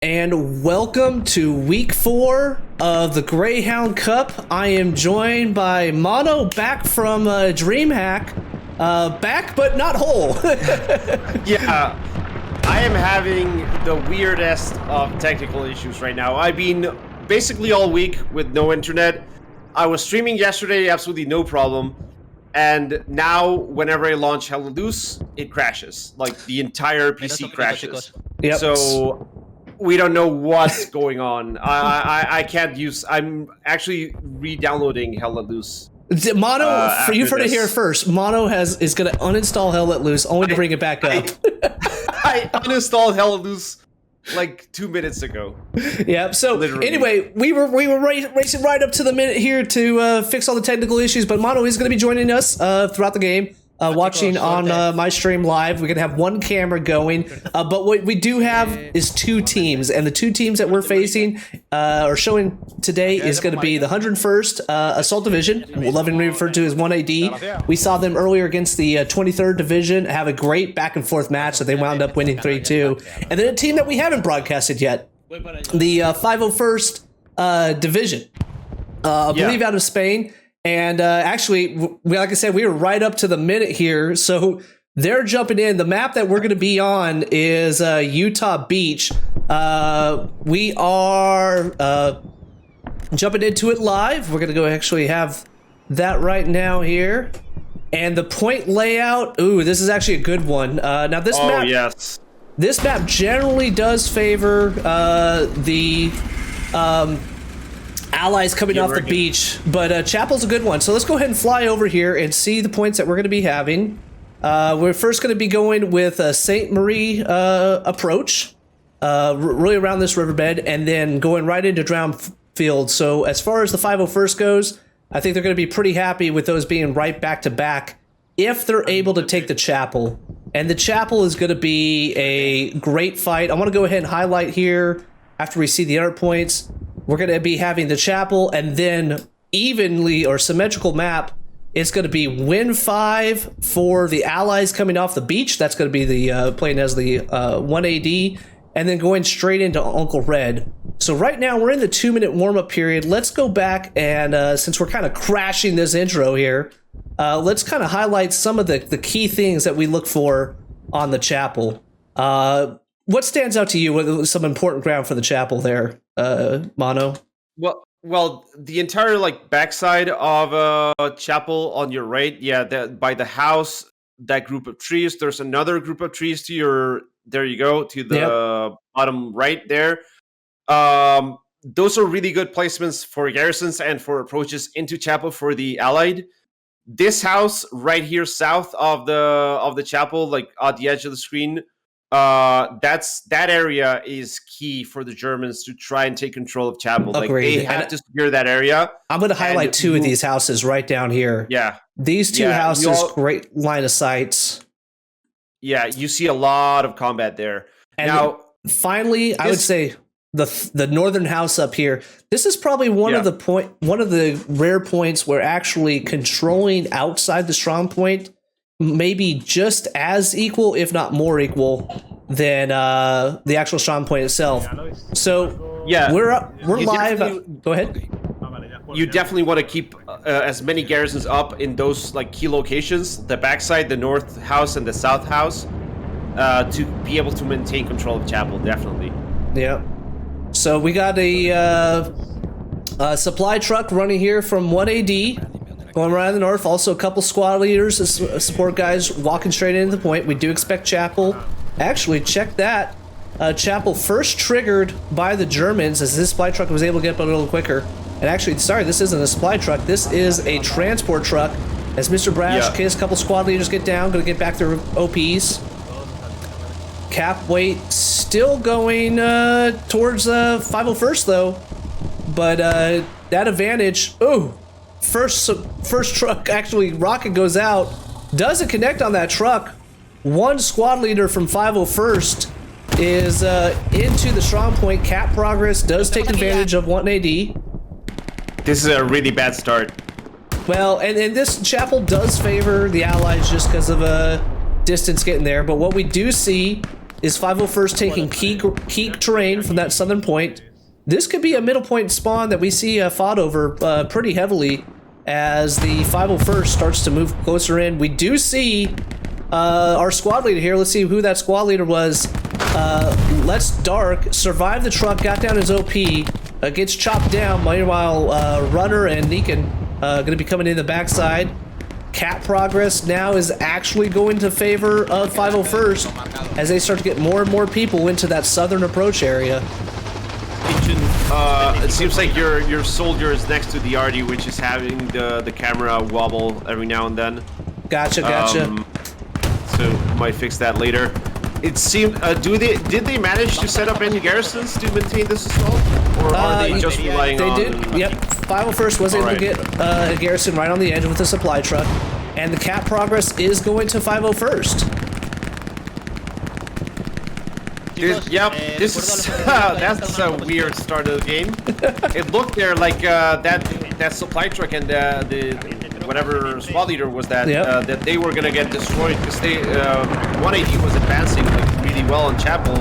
and welcome to week 4 of the Greyhound Cup. I am joined by Mono, back from DreamHack. Back but not whole. Yeah, I am having the weirdest of technical issues right now. I've been basically all week with no internet. I was streaming yesterday, absolutely no problem. And now, whenever I launch Hella Loose, it crashes. Like, the entire PC crashes. Yep. So, we don't know what's going on. I can't use... I'm actually re-downloading Hella Loose. Mono, you've heard it here first. Mono is going to uninstall Hell Let Loose, only to bring it back up. I uninstalled Hella Loose like 2 minutes ago. Yeah. So Literally. anyway, we were racing right up to the minute here to fix all the technical issues, but Mono is going to be joining us throughout the game. Watching on my stream live. We're going to have one camera going, but what we do have is 2 teams, and the 2 teams that we're facing or showing today is going to be the 101st Assault Division, lovingly referred to as 1AD. We saw them earlier against the 23rd Division, have a great back and forth match that they wound up winning 3-2. And then a team that we haven't broadcasted yet, the 501st Division, I believe out of Spain. And actually, like I said, we were right up to the minute here, so they're jumping in. The map that we're going to be on is Utah Beach. We are jumping into it live. We're going to go actually have that right now here. And the point layout, ooh, this is actually a good one. Now this map, yes. This map generally does favor the allies coming off the beach, but Chapel's a good one. So let's go ahead and fly over here and see the points that we're going to be having. We're first going to be going with a St. Marie approach, really around this riverbed, and then going right into Drowned Field. So as far as the 501st goes, I think they're going to be pretty happy with those being right back to back if they're able to take the Chapel. And the Chapel is going to be a great fight. I want to go ahead and highlight here after we see the other points. We're going to be having the Chapel, and then evenly or symmetrical map, it's going to be win 5 for the allies coming off the beach. That's going to be the playing as the 1AD, and then going straight into Uncle Red. So right now we're in the 2-minute warm-up period. Let's go back and since we're kind of crashing this intro here, let's kind of highlight some of the key things that we look for on the Chapel. What stands out to you? What some important ground for the Chapel there, Mono? Well, the entire backside of Chapel on your right, by the house, that group of trees. There's another group of trees to your. There you go, to the bottom right there. Those are really good placements for garrisons and for approaches into Chapel for the Allied. This house right here, south of the Chapel, like at the edge of the screen. That area is key for the Germans to try and take control of Chapel. Like, they have to secure that area. I'm going to highlight 2 of these houses right down here. Yeah. These 2 houses, great line of sights. Yeah, you see a lot of combat there. And now, finally, I would say the northern house up here. This is probably one of the rare points where actually controlling outside the strong point maybe just as equal, if not more equal, than the actual strong point itself. So we're live. Go ahead. You definitely want to keep as many garrisons up in those key locations: the backside, the north house, and the south house, to be able to maintain control of Chapel. Definitely. Yeah. So we got a supply truck running here from 1AD. Going right in the north, also a couple squad leaders, support guys walking straight into the point. We do expect Chapel. Actually, check that. Chapel first triggered by the Germans as this supply truck was able to get up a little quicker. And actually, sorry, this isn't a supply truck. This is a transport truck. As Mr. Brash, Kiss, a couple squad leaders get down, going to get back their OPs. Cap weight still going towards 501st, though. But that advantage... Ooh! First truck, actually, rocket goes out. Doesn't connect on that truck. One squad leader from 501st is into the strong point. Cap progress does take advantage of 1AD. This is a really bad start. Well, and this Chapel does favor the Allies just because of distance getting there. But what we do see is 501st taking key terrain from that southern point. This could be a middle point spawn that we see fought over pretty heavily as the 501st starts to move closer in. We do see our squad leader here. Let's see who that squad leader was. Let's Dark survived the truck, got down his OP, gets chopped down. Meanwhile, Runner and Neekin going to be coming in the backside. Cat Progress now is actually going to favor of 501st as they start to get more and more people into that southern approach area. It seems like your soldier is next to the RD, which is having the camera wobble every now and then. Gotcha. So might fix that later. It seemed. Did they manage to set up any garrisons to maintain this assault, or are they just relying on? They did. Yep. 501st was able to get a garrison right on the edge with a supply truck, and the Cat Progress is going to 501st. Yep, this is that's a weird start of the game. It looked there like that supply truck and the whatever squad leader was that that they were gonna get destroyed because they 180 was advancing like really well on Chapel,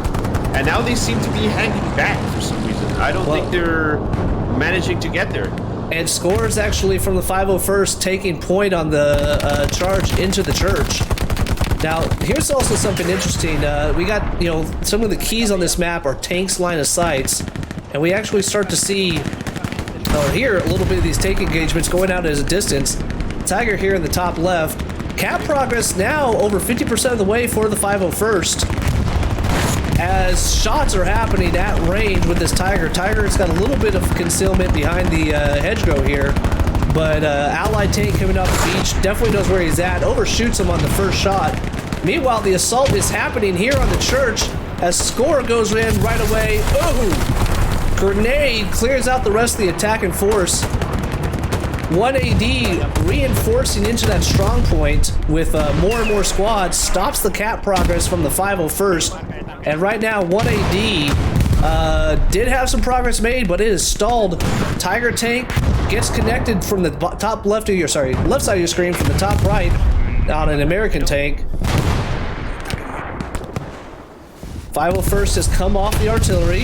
and now they seem to be hanging back for some reason. I don't think they're managing to get there. And scores actually from the 501st taking point on the charge into the church. Now, here's also something interesting. We got, some of the keys on this map are tanks line of sights, and we actually start to see or hear a little bit of these tank engagements going out as a distance. Tiger here in the top left. Cat Progress now over 50% of the way for the 501st. As shots are happening at range with this Tiger. Tiger's got a little bit of concealment behind the hedgerow here. But Allied tank coming off the beach definitely knows where he's at. Overshoots him on the first shot. Meanwhile, the assault is happening here on the church as Score goes in right away. Oh! Grenade clears out the rest of the attacking force. 1AD reinforcing into that strong point with more and more squads. Stops the Cat Progress from the 501st. And right now, 1AD did have some progress made, but it is stalled. Tiger tank gets connected from the top left of your, left side of your screen from the top right on an American tank. 501st has come off the artillery.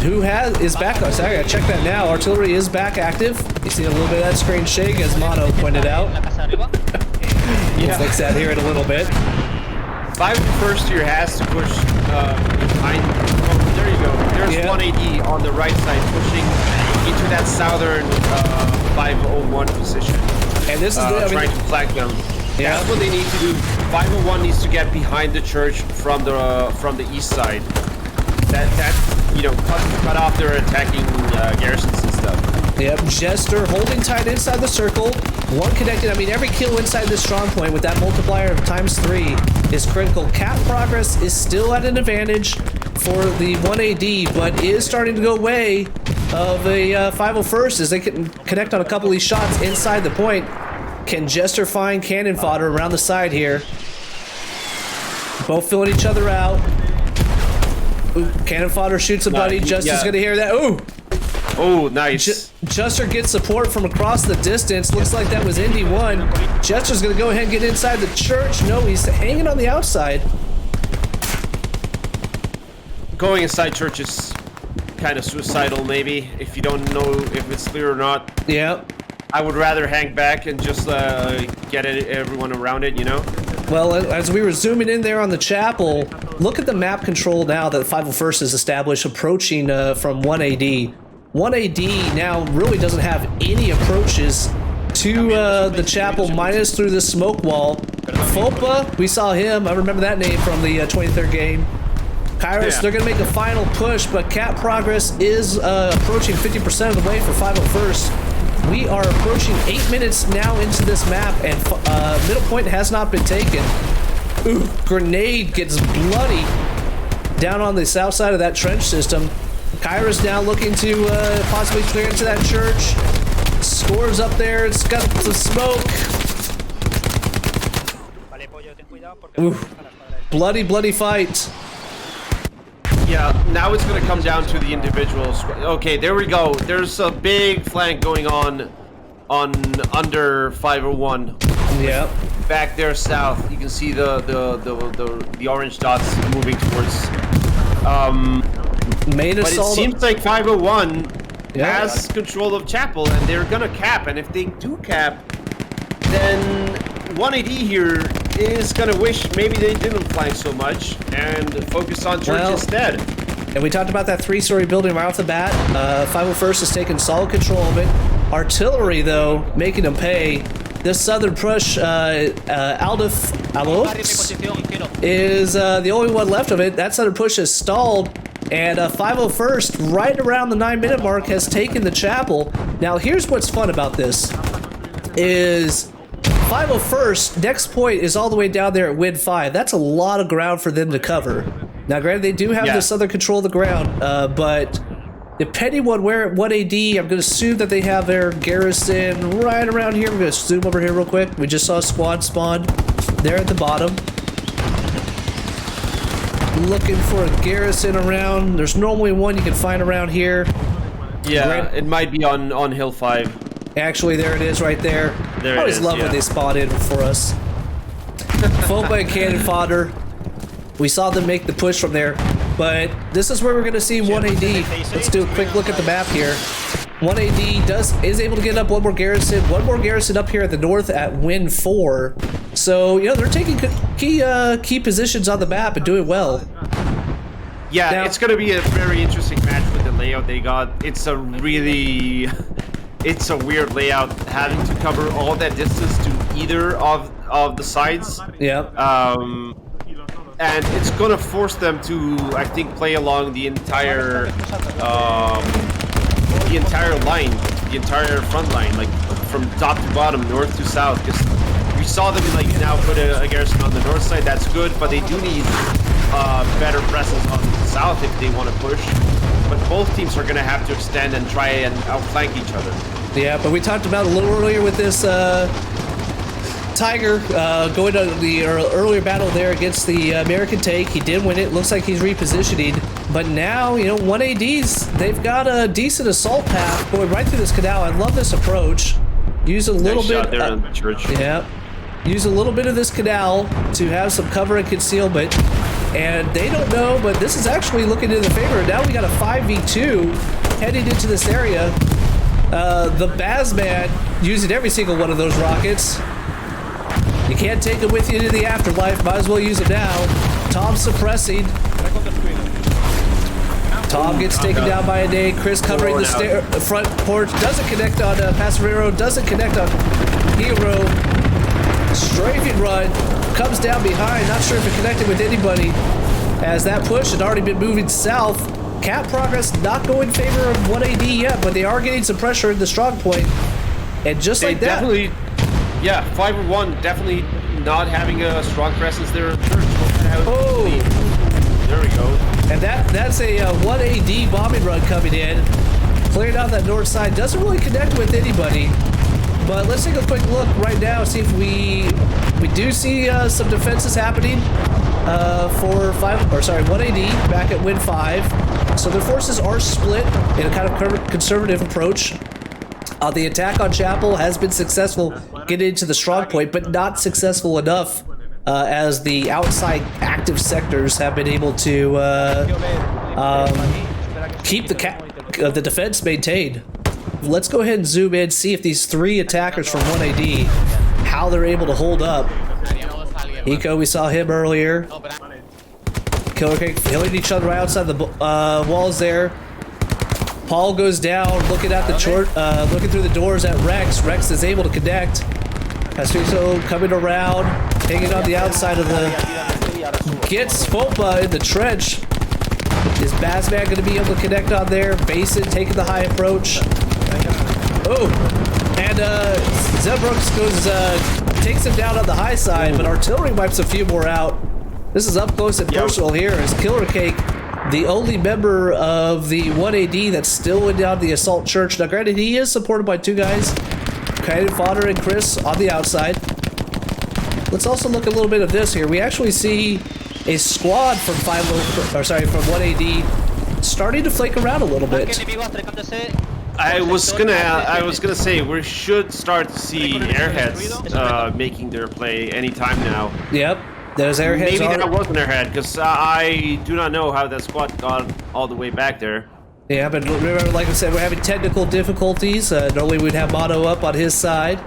Who is back? Oh, sorry, I checked that now. Artillery is back active. You see a little bit of that screen shake, as Mono pointed out. We'll fix that here in a little bit. 501st here has to push behind. Oh, there you go. There's 1AD on the right side pushing into that southern 501 position. And this is trying to flank them. Yeah. That's what they need to do. 501 needs to get behind the church from the east side. Cut off their attacking garrisons and stuff. Yep, Jester holding tight inside the circle. One connected. I mean, every kill inside this strong point with that multiplier of ×3 is critical. Cat Progress is still at an advantage for the 1AD, but is starting to go way of a 501st as they can connect on a couple of these shots inside the point. Can Jester find cannon fodder around the side here? Both filling each other out. Ooh, cannon fodder shoots a buddy. Jester's gonna hear that. Ooh! Oh, nice. Jester gets support from across the distance. Looks like that was Indy 1. Jester's gonna go ahead and get inside the church. No, he's hanging on the outside. Going inside church is kind of suicidal, maybe, if you don't know if it's clear or not. Yeah. I would rather hang back and just get everyone around it, Well, as we were zooming in there on the chapel, look at the map control now that 501st is established approaching from 1AD. 1AD now really doesn't have any approaches to the chapel minus through the smoke wall. Fopa, we saw him. I remember that name from the 23rd game. Kairos, they're going to make a final push, but Cat Progress is approaching 50% of the way for 501st. We are approaching 8 minutes now into this map, and middle point has not been taken. Ooh, grenade gets bloody down on the south side of that trench system. Kyra's now looking to possibly clear into that church. Scores up there. It's got the smoke. Ooh, bloody fight. Yeah, now it's going to come down to the individuals. Okay, there we go. There's a big flank going on under 501. Yeah. back there south, you can see the orange dots moving towards. Main But it assault. seems like 501 Yeah. has control of Chapel, and they're gonna cap. And if they do cap, then 180 here is gonna wish maybe they didn't flank so much and focus on church instead. And we talked about that 3-story building right off the bat. 501st has taken solid control of it. Artillery, though, making them pay. This southern push, Alof is the only one left of it. That southern push has stalled, and 501st, right around the 9-minute mark, has taken the chapel. Now, here's what's fun about this, is 501st, next point is all the way down there at Win 5. That's a lot of ground for them to cover. Now, granted, they do have this other control of the ground, but depending on where at 1AD, I'm going to assume that they have their garrison right around here. I'm going to zoom over here real quick. We just saw a squad spawn there at the bottom. Looking for a garrison around. There's normally one you can find around here. Yeah, it might be on Hill 5. Actually, there it is right there. I always love when they spawn in for us. Foba and cannon fodder. We saw them make the push from there, but this is where we're going to see 1AD. Let's do a quick look at the map here. 1AD is able to get up one more garrison up here at the north at Win 4. So, you know, they're taking key positions on the map and doing well. Yeah, now, it's going to be a very interesting match with the layout they got. It's a really... It's a weird layout, having to cover all that distance to either of the sides. Yeah. And it's gonna force them to, I think, play along the entire line, the entire front line, like from top to bottom, north to south. Because we saw them like now put a garrison on the north side. That's good, but they do need better presence on the south if they want to push. But both teams are gonna have to extend and try and outflank each other. Yeah, but we talked about a little earlier with this Tiger going to the earlier battle there against the American tank. He did win it. Looks like he's repositioning. But now, you know, 1ADs, they've got a decent assault path going right through this canal. I love this approach. Use a little bit. There in the church. Yeah. Use a little bit of this canal to have some cover and concealment. And they don't know, but this is actually looking in their favor. Now we got a 5v2 heading into this area. The Bazman using every single one of those rockets. You can't take them with you into the afterlife. Might as well use them now. Tom suppressing. Tom gets taken down by a nade. Chris covering the front porch. Doesn't connect on Passerero. Doesn't connect on Hero. Strafing run. Comes down behind. Not sure if it connected with anybody. As that push had already been moving south. Cap progress not going in favor of 1AD yet, but they are getting some pressure in the strong point. And just like that. Definitely, yeah, 501 definitely not having a strong presence there in church. Oh! There we go. And that's a 1AD bombing run coming in. Clearing out that north side. Doesn't really connect with anybody. But let's take a quick look right now, see if we do see some defenses happening for 1AD back at Win 5. So their forces are split in a kind of conservative approach. The attack on Chapel has been successful getting into the strong point, but not successful enough as the outside active sectors have been able to keep the defense maintained. Let's go ahead and zoom in, see if these three attackers from 1AD, how they're able to hold up. Eco, we saw him earlier. Killer Cake killing each other right outside the walls there. Paul goes down, looking at the looking through the doors at Rex. Rex is able to connect. Pastuso coming around, hanging on the outside of the... Gets Fopa in the trench. Is Bazman going to be able to connect on there? Basin taking the high approach. Oh, and Zebrooks takes him down on the high side, but artillery wipes a few more out. This is up close and personal here as Killer Cake, the only member of the 1AD that's still in down the assault church. Now granted, he is supported by two guys, Cannon Fodder and Chris on the outside. Let's also look a little bit of this here. We actually see a squad from 1AD starting to flake around a little bit. I was gonna say we should start to see airheads making their play anytime now. Yep, there's airheads. Maybe that was an airhead because I do not know how that squad got all the way back there. Yeah, but remember, like I said, we're having technical difficulties. Normally we'd have Mono up on his side.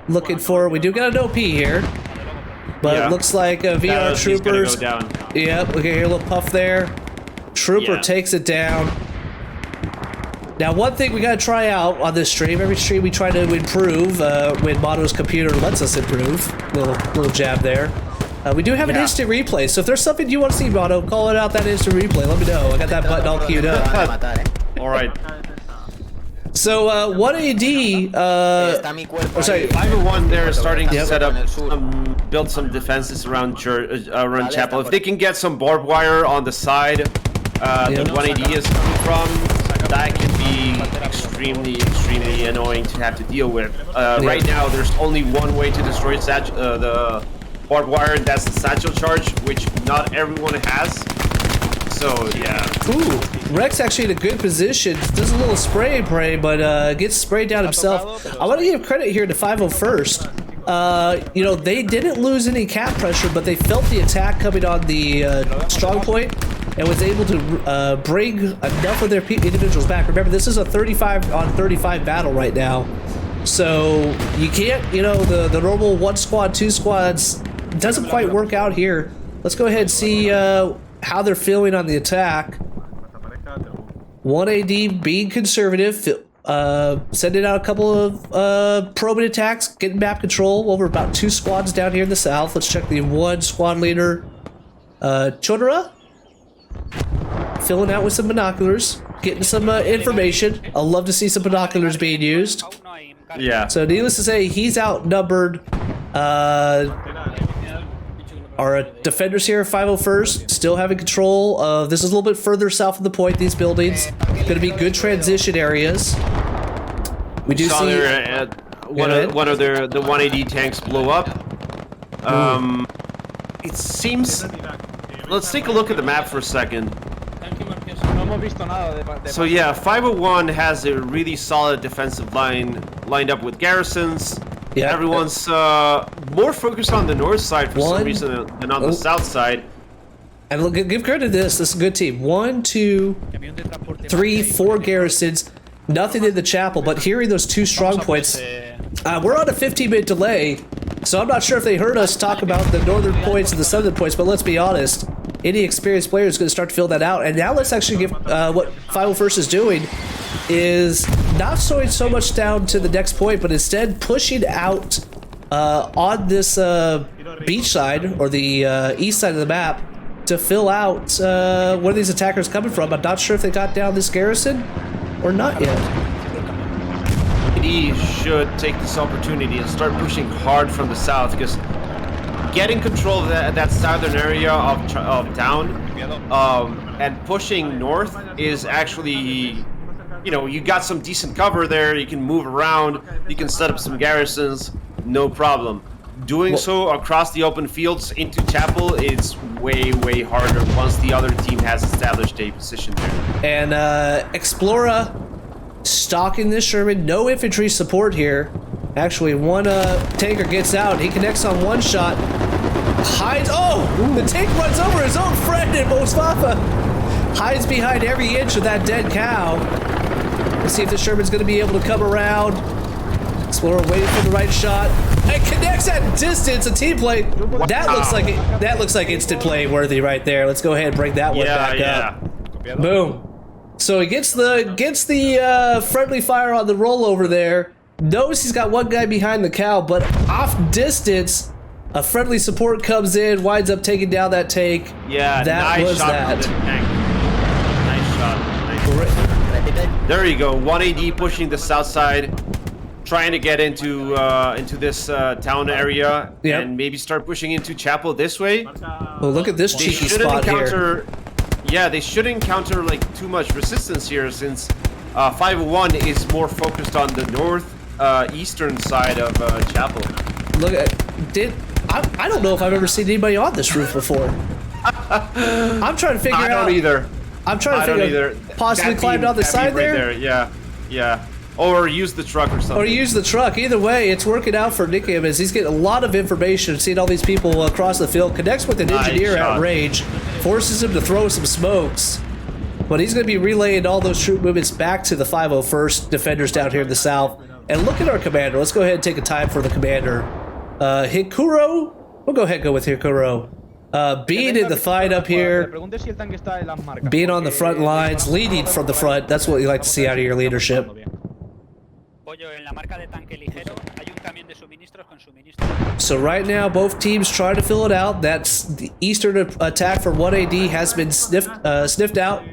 Looking for, we do got an OP here. But Yeah. it looks like VR He's Troopers. gonna go down. Yep, look at here, a little puff there. Trooper Yeah. takes it down. Now, one thing we gotta try out on this stream, every stream we try to improve when Mono's computer lets us improve. Little jab there. We do have an Yeah. instant replay, so if there's something you want to see, Mono, call it out that instant replay. Let me know. I got that button all queued up. All right. So, 1AD, sorry, 501, they're starting to Yep. set up, build some defenses around around Chapel. If they can get some barbed wire on the side Yep. that 1AD is coming from, that can be extremely annoying to have to deal with. Right now, there's only one way to destroy the barbed wire, and that's the satchel charge, which not everyone has. So, yeah. Ooh, Rex actually in a good position. Does a little spray and pray, but gets sprayed down himself. I want to give credit here to 501st. You know, they didn't lose any cap pressure, but they felt the attack coming on the strong point and was able to bring enough of their individuals back. Remember, this is a 35 on 35 battle right now. So you can't, you know, the normal 1 squad, 2 squads doesn't quite work out here. Let's go ahead and see how they're feeling on the attack. 1AD being conservative, sending out a couple of probing attacks, getting map control over about 2 squads down here in the south. Let's check the 1 squad leader, Chodora. Filling out with some binoculars, getting some information. I'd love to see some binoculars being used. Yeah. So needless to say, he's outnumbered. Our defenders here, 501st, still having control of. This is a little bit further south of the point. These buildings going to be good transition areas. We do Saw see their, one of the 180 tanks blow up. It seems. Let's take a look at the map for a second. So yeah, 501 has a really solid defensive line lined up with garrisons. Yeah. Everyone's more focused on the north side for some reason than on the south side. And look, give credit to this. This is a good team. 1, 2, 3, 4 garrisons. Nothing in the chapel, but hearing those 2 strong points. We're on a 15-minute delay, so I'm not sure if they heard us talk about the northern points and the southern points, but let's be honest. Any experienced player is going to start to fill that out. And now let's actually give what 501st is doing is not slowing so much down to the next point, but instead pushing out on this beach side or the east side of the map to fill out where these attackers coming from. I'm not sure if they got down this garrison or not yet. He should take this opportunity and start pushing hard from the south, because getting control of that southern area of town and pushing north is actually, you know, you got some decent cover there. You can move around. You can set up some garrisons, no problem. Doing so across the open fields into Chapel is way harder once the other team has established a position there. And Explora stalking this Sherman. No infantry support here. Actually, one tanker gets out. He connects on one shot. Hides. Oh! The tank runs over his own friend in Mustafa. Hides behind every inch of that dead cow. Let's see if the Sherman's going to be able to come around. Explorer waiting for the right shot. And connects at distance. A team play. That looks like it. That looks like instant play worthy right there. Let's go ahead and bring that one back up. Boom. So he gets the friendly fire on the rollover there. Knows he's got one guy behind the cow, but off distance, a friendly support comes in, winds up taking down that tank. Yeah, that nice was shot that. from the tank. Nice shot. There you go. 1AD pushing the south side, trying to get into this town area, and maybe start pushing into Chapel this way. Oh, look at this cheeky spot here. Yeah, they shouldn't encounter like too much resistance here, since 501 is more focused on the north eastern side of Chapel. Look at I don't know if I've ever seen anybody on this roof before. I'm trying to figure out. I don't either. I'm trying to figure out. Possibly climbed on the side there. Yeah. Yeah. Or use the truck or something. Or use the truck. Either way, it's working out for Nikim as he's getting a lot of information, seeing all these people across the field, connects with an engineer at range, forces him to throw some smokes. But he's going to be relaying all those troop movements back to the 501st defenders down here in the south. And look at our commander. Let's go ahead and take a time for the commander. Hikuro? We'll go ahead and go with Hikuro. Being in the fight up here, being on the front lines, leading from the front, that's what you like to see out of your leadership. So right now, both teams trying to fill it out. That's the eastern attack for 1AD has been sniffed out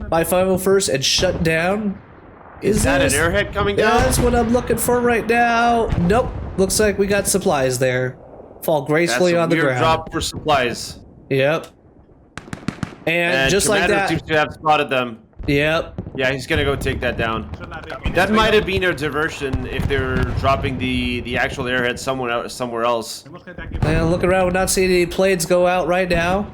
by 501st and shut down. Is that an airhead coming down? That's what I'm looking for right now. Nope. Looks like we got supplies there. Fall gracefully on the ground. Drop for supplies. Yep. And just like that, seems to have spotted them. Yep. Yeah, he's gonna go take that down. That might have been a diversion if they're dropping the actual airhead somewhere else. And look around, we're not seeing any planes go out right now.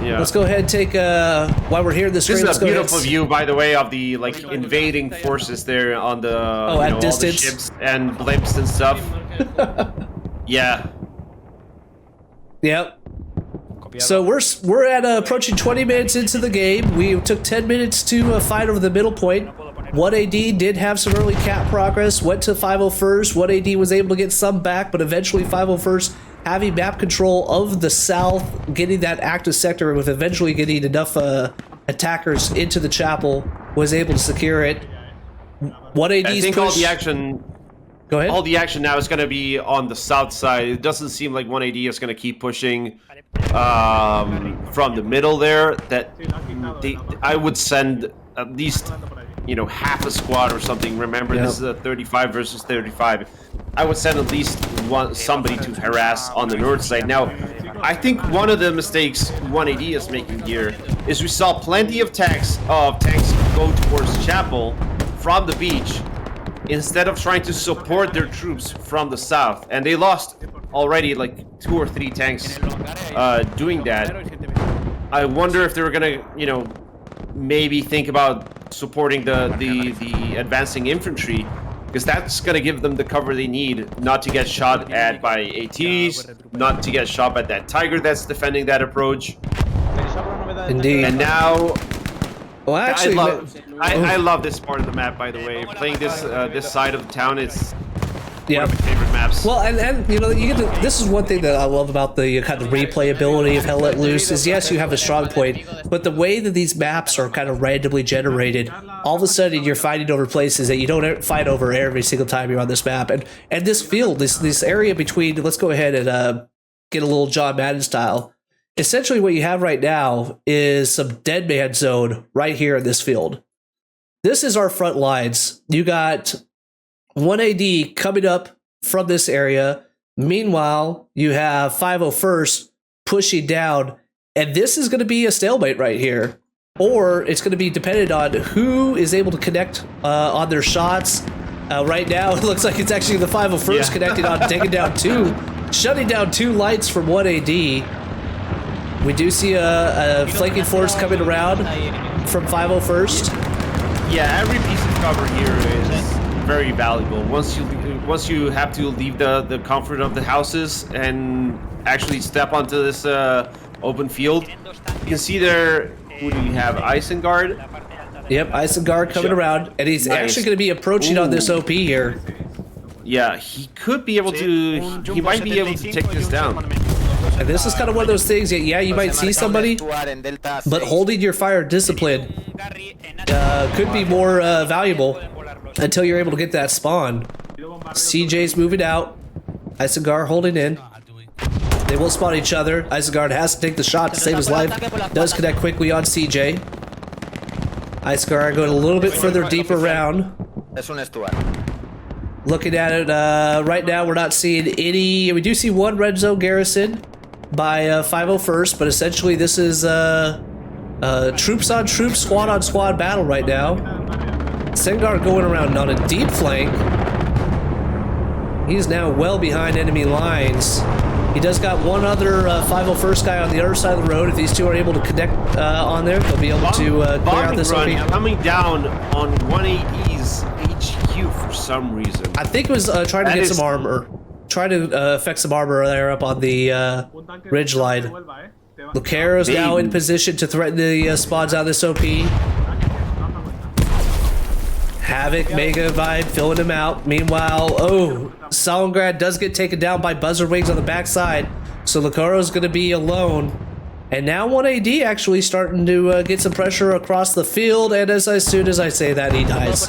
Yeah. Let's go ahead and take while we're here in the screen. This is a beautiful view, by the way, of the invading forces there on the at distance, all the ships and blimps and stuff. Yeah. Yep. So we're at approaching 20 minutes into the game. We took 10 minutes to fight over the middle point. 1AD did have some early cap progress, went to 501st. 1AD was able to get some back, but eventually 501st having map control of the south, getting that active sector, with eventually getting enough attackers into the chapel, was able to secure it. 1AD's I think push... all the action... Go ahead. All the action now is going to be on the south side. It doesn't seem like 1AD is going to keep pushing from the middle there. I would send at least half a squad or something. Remember, this is a 35 versus 35. I would send at least somebody to harass on the north side. Now, I think one of the mistakes 1AD is making here is we saw plenty of tanks go towards Chapel from the beach, instead of trying to support their troops from the south. And they lost already like 2 or 3 tanks doing that. I wonder if they were gonna, maybe think about supporting the advancing infantry, because that's gonna give them the cover they need, not to get shot at by ATs, not to get shot by that Tiger that's defending that approach. Indeed. And now... Well, actually, I love this part of the map, by the way. Playing this side of the town is one of my favorite maps. Well, and you get to, this is one thing that I love about the kind of replayability of Hell Let Loose is, yes, you have a strong point, but the way that these maps are kind of randomly generated, all of a sudden you're fighting over places that you don't fight over every single time you're on this map. And this field, this area between, let's go ahead and get a little John Madden style. Essentially what you have right now is some dead man zone right here in this field. This is our front lines. You got 1AD coming up from this area. Meanwhile, you have 501st pushing down. And this is going to be a stalemate right here. Or it's going to be dependent on who is able to connect on their shots. Right now, it looks like it's actually the 501st connecting on, taking down 2, shutting down 2 lights from 1AD. We do see a flanking force coming around from 501st. Yeah, every piece of cover here is very valuable. Once you have to leave the comfort of the houses and actually step onto this open field, you can see there. Who do you have? Isengard. Yep, Isengard coming around, and he's actually going to be approaching on this OP here. Yeah, he could be able to. He might be able to take this down. And this is kind of one of those things that, yeah, you might see somebody, but holding your fire discipline could be more valuable until you're able to get that spawn. CJ's moving out. Isengard holding in. They will spot each other. Isengard has to take the shot to save his life. Does connect quickly on CJ. Isengard going a little bit further deep around. Looking at it right now, we're not seeing any. We do see one red zone garrison by 501st, but essentially this is troops on troops, squad on squad battle right now. Sengar going around on a deep flank. He's now well behind enemy lines. He does got one other 501st guy on the other side of the road. If these two are able to connect on there, they'll be able to clear out this OP. Coming down on 180's HQ for some reason. I think it was trying to get some armor. Trying to affect some armor there up on the ridge line. Lucaro's now in position to threaten the spawns out of this OP. Havoc, Mega Vibe, filling him out. Meanwhile, Stalingrad does get taken down by Buzzard Wings on the backside. So Lucaro's going to be alone. And now 1AD actually starting to get some pressure across the field. And as soon as I say that, he dies.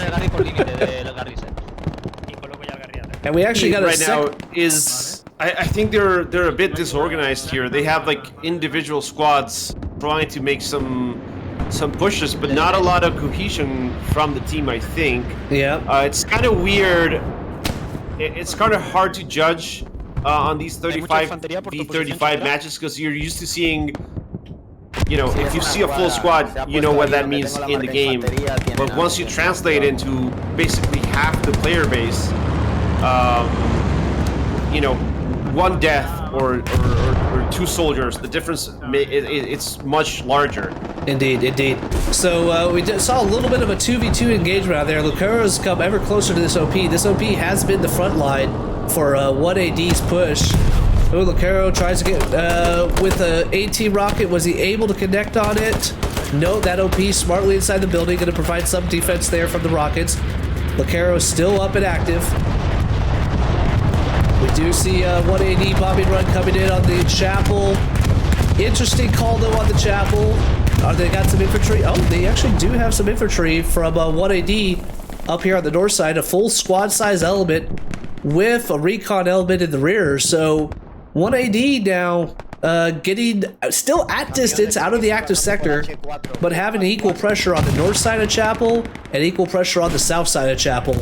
And we actually got right now is I think they're a bit disorganized here. They have like individual squads trying to make some pushes, but not a lot of cohesion from the team, I think. Yeah. It's kind of weird. It's kind of hard to judge on these 35v35 matches because you're used to seeing, you know, if you see a full squad, you know what that means in the game. But once you translate into basically half the player base, you know, one death or two soldiers, the difference it's much larger. Indeed, indeed. So we saw a little bit of a 2v2 engagement out there. Lucaro's come ever closer to this OP. This OP has been the front line for 1AD's push. Lucaro tries to get with a AT rocket. Was he able to connect on it? No, that OP smartly inside the building, going to provide some defense there from the rockets. Lucaro still up and active. We do see 1AD bombing run coming in on the chapel. Interesting call though on the chapel. They got some infantry. Oh, they actually do have some infantry from 1AD up here on the north side. A full squad size element with a recon element in the rear. So 1AD now getting still at distance out of the active sector, but having equal pressure on the north side of chapel and equal pressure on the south side of chapel.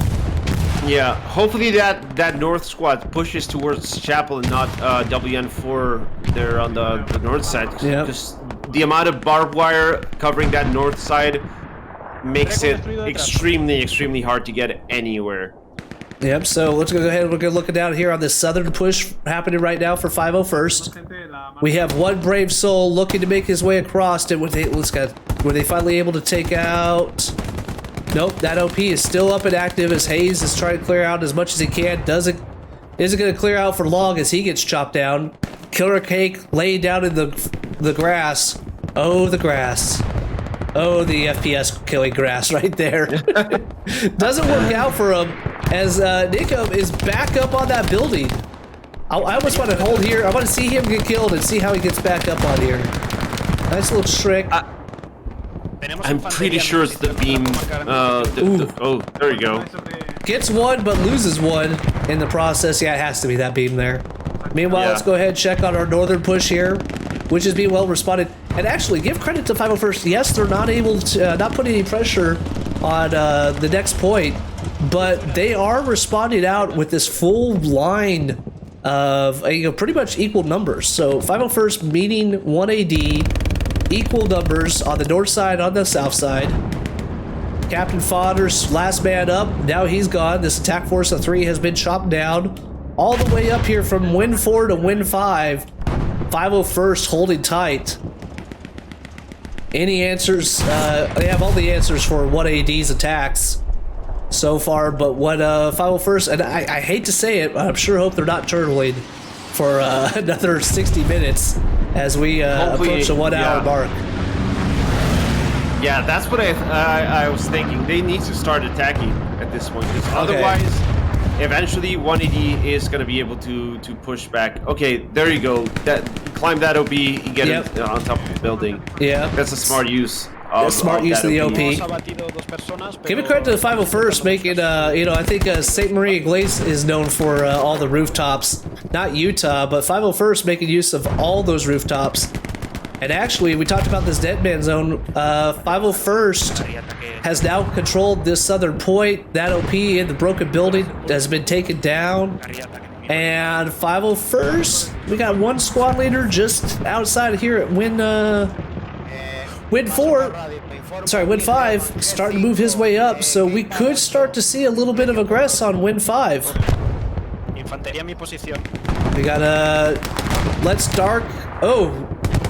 Yeah, hopefully that north squad pushes towards chapel and not WN4 there on the north side. Yeah. Just the amount of barbed wire covering that north side makes it extremely hard to get anywhere. Yep, so let's go ahead and we're going to look down here on this southern push happening right now for 501st. We have one brave soul looking to make his way across it. Were they finally able to take out... Nope, that OP is still up and active as Hayes is trying to clear out as much as he can. Isn't going to clear out for long as he gets chopped down. Killer Cake laying down in the grass. Oh, the grass. Oh, the FPS killing grass right there. Doesn't work out for him as Nico is back up on that building. I almost want to hold here. I want to see him get killed and see how he gets back up on here. Nice little trick. I'm pretty sure it's the beam. Oh, there you go. Gets one, but loses one in the process. Yeah, it has to be that beam there. Meanwhile, let's go ahead and check on our northern push here, which is being well responded. And actually, give credit to 501st. Yes, they're not able to, not putting any pressure on the next point, but they are responding out with this full line of pretty much equal numbers. So 501st meeting 1AD. Equal numbers on the north side, on the south side. Captain Fodder's last man up. Now he's gone. This attack force of 3 has been chopped down. All the way up here from win 4 to win 5. 501st holding tight. Any answers? They have all the answers for 1AD's attacks so far, but what 501st, and I hate to say it, but I'm sure hope they're not turtling for another 60 minutes as we approach the 1 hour mark. Yeah, that's what I was thinking. They need to start attacking at this point, because otherwise, eventually 1AD is going to be able to push back. Okay, there you go. Climb that OP, you get it on top of the building. Yeah, that's a smart use. Smart use of the OP. Give it credit to the 501st making, I think St. Marie Glace is known for all the rooftops. Not Utah, but 501st making use of all those rooftops. And actually, we talked about this dead man zone. 501st has now controlled this southern point. That OP in the broken building has been taken down. And 501st, we got one squad leader just outside of here at Win 5, starting to move his way up, so we could start to see a little bit of aggress on Win 5. We got let's dark. Oh,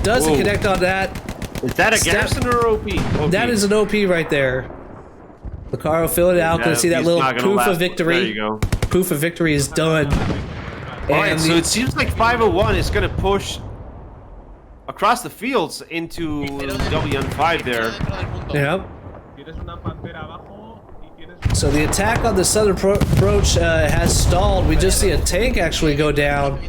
doesn't Whoa. connect on that. Is that a garrison or OP? That is an OP right there. Lucaro, fill it out. Gonna see that he's little not gonna poof last. of victory. There you go. Poof of victory is done. Alright, so it seems like 501 is gonna push across the fields into WN5 there. Yep. So the attack on the southern approach has stalled. We just see a tank actually go down.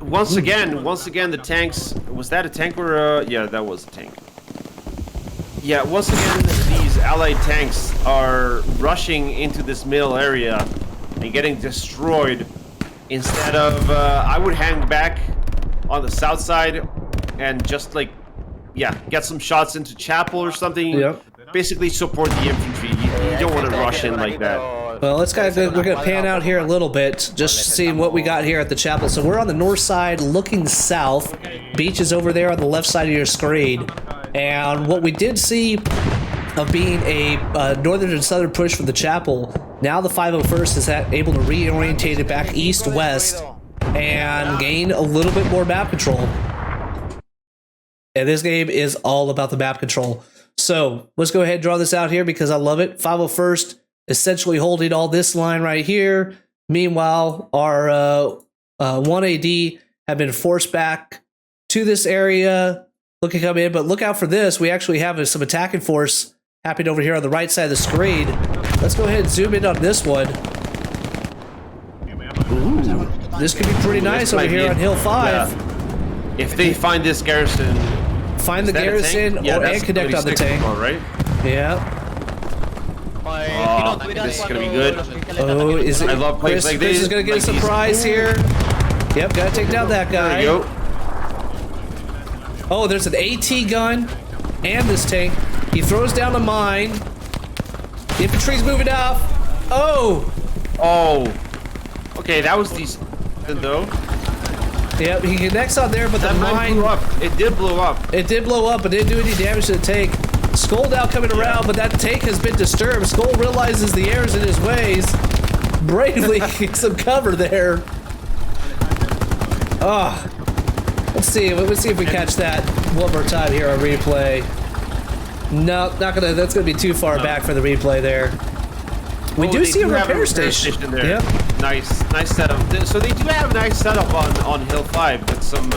Once again, the tanks. Was that a tank or? Yeah, that was a tank. Yeah, once again, these allied tanks are rushing into this middle area and getting destroyed. Instead of, I would hang back on the south side and just like, yeah, get some shots into Chapel or something. Yep. Basically support the infantry. You don't want to rush in like that. Well, we're gonna pan out here a little bit, just seeing what we got here at the chapel. So we're on the north side, looking south. Beach is over there on the left side of your screen. And what we did see of being a northern and southern push from the chapel, now the 501st is able to reorientate it back east-west and gain a little bit more map control. And this game is all about the map control. So let's go ahead and draw this out here because I love it. 501st essentially holding all this line right here. Meanwhile, our 1AD have been forced back to this area, looking to come in. But look out for this. We actually have some attacking force happening over here on the right side of the screen. Let's go ahead and zoom in on this one. Ooh, this could be pretty nice over here on Hill 5. Yeah. If they find this garrison, find the garrison and connect on the tank. Right? Yeah. Oh, this is gonna be good. Oh, is it? I love plays like this. Chris is gonna get a surprise here. Yep, gotta take down that guy. There you go. Oh, there's an AT gun and this tank. He throws down a mine. The infantry's moving off. Oh! Oh. Okay, that was decent though. Yep, he connects on there, but the mine blew up. It did blow up. It did blow up, but didn't do any damage to the tank. Skull now coming around, but that tank has been disturbed. Skull realizes the errors in his ways. Bravely gets some cover there. Oh. Let's see if we catch that one more time here on replay. No, not gonna. That's gonna be too far back for the replay there. We do see a repair station there. Yep. Nice setup. So they do have a nice setup on Hill 5 with some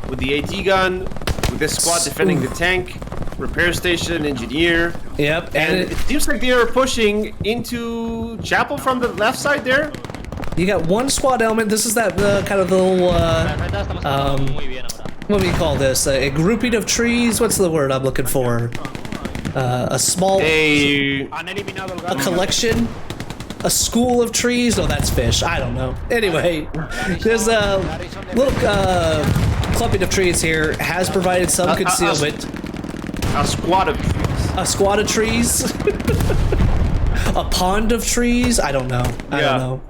with the AT gun, with this squad defending the tank, repair station, engineer. Yep. And it seems like they are pushing into Chapel from the left side there. You got one squad element. This is that kind of the little what do you call this? A grouping of trees. What's the word I'm looking for? A small a collection, a school of trees. No, that's fish. I don't know. Anyway, there's a little clumping of trees here. Has provided some concealment. A squad of trees. A squad of trees. A pond of trees. I don't know. I don't know.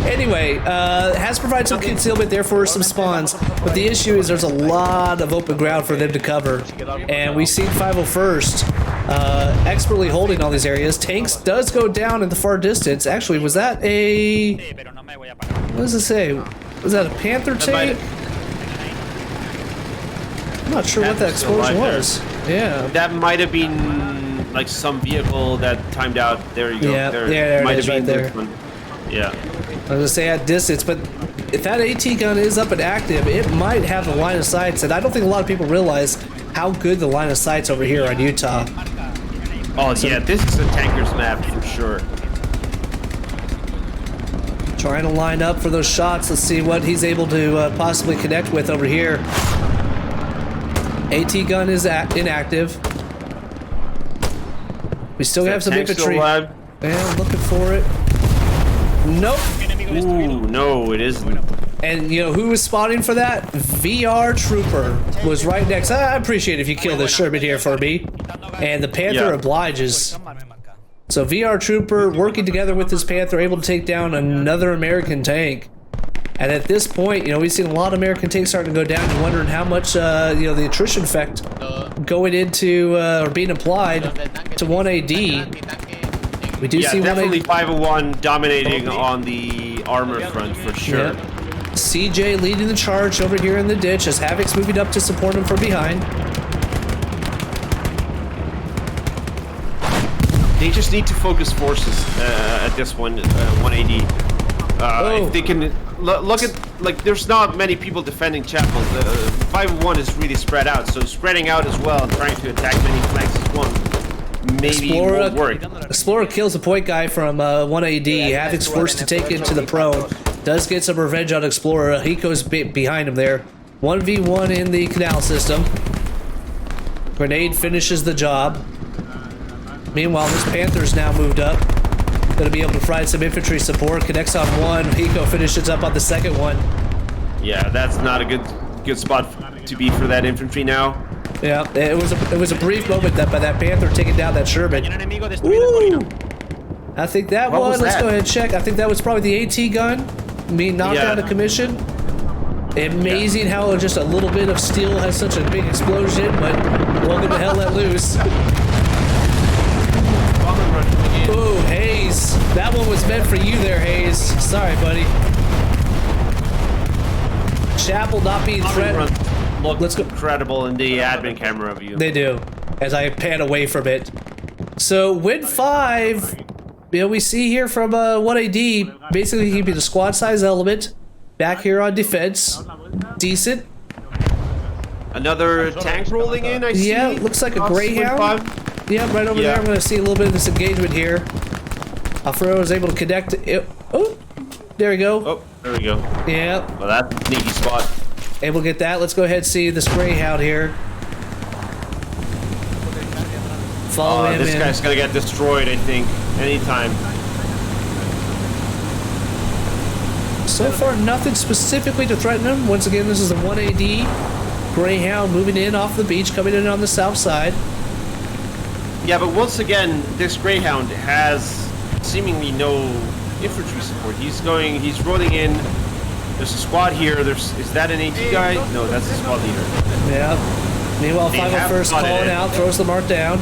Anyway, has provided some concealment there for some spawns, but the issue is there's a lot of open ground for them to cover, and we've seen 501st expertly holding all these areas. Tanks does go down in the far distance. Actually, was that a... what does it say? Was that a Panther tank? I'm not sure what that explosion was. Yeah. That might have been like some vehicle that timed out. There you go. Yeah, there might it is have been right there. this one. Yeah. I was gonna say at distance, but if that AT gun is up and active, it might have the line of sights, and I don't think a lot of people realize how good the line of sights over here on Utah. Oh yeah, this is a tanker's map for sure. Trying to line up for those shots. Let's see what he's able to possibly connect with over here. AT gun is inactive. We still have some infantry. Yeah, I'm looking for it. Nope. Ooh, no, it isn't. And you know who was spotting for that? VR Trooper was right next. I appreciate if you kill this Sherman here for me. And the Panther obliges. So VR Trooper working together with this Panther, able to take down another American tank. And at this point, you know, we've seen a lot of American tanks starting to go down. You're wondering how much, you know, the attrition effect going into or being applied to 1AD. We do see definitely 501 dominating on the armor front for sure. Yep. CJ leading the charge over here in the ditch as Havoc's moving up to support him from behind. They just need to focus forces at this one, 180. If they can look at, like, there's not many people defending Chapel. 5-1 is really spread out, so spreading out as well and trying to attack many flanks as one maybe won't work. Explorer kills the point guy from 1AD. Havoc's forced to take it to the prone. Does get some revenge on Explorer. Hiko's behind him there. 1v1 in the canal system. Grenade finishes the job. Meanwhile, this Panther's now moved up. Gonna be able to provide some infantry support. Connects on one. Hiko finishes up on the second one. Yeah, that's not a good spot to be for that infantry now. Yeah, it was a brief moment that by that Panther taking down that Sherman. Ooh. I think that What one. was Let's that? go ahead and check. I think that was probably the AT gun being knocked Yeah. out of commission. Amazing how just a little bit of steel has such a big explosion, but welcome to hell let loose. Ooh, Hayes. That one was meant for you there, Hayes. Sorry, buddy. Chapel not being threatened. Looks incredible in the admin camera view. They do, as I pan away from it. So, win 5, you know, we see here from 1AD, basically keeping the squad size element back here on defense. Decent. Another tank rolling in, I see. Yeah, looks like a Greyhound. Yeah, right over there. I'm going to see a little bit of this engagement here. Alfredo was able to connect it. Oh, there we go. Oh, there we go. Yeah, Well, that's a sneaky spot. able to get that. Let's go ahead and see this Greyhound here. Follow him This in. guy's gonna get destroyed, I think, anytime. So far, nothing specifically to threaten him. Once again, this is a 1AD. Greyhound moving in off the beach, coming in on the south side. Yeah, but once again, this Greyhound has seemingly no infantry support. He's rolling in. There's a squad here. Is that an AT guy? No, that's the squad leader. Yeah. Meanwhile, They 501st have calling spotted it. out, throws the mark down.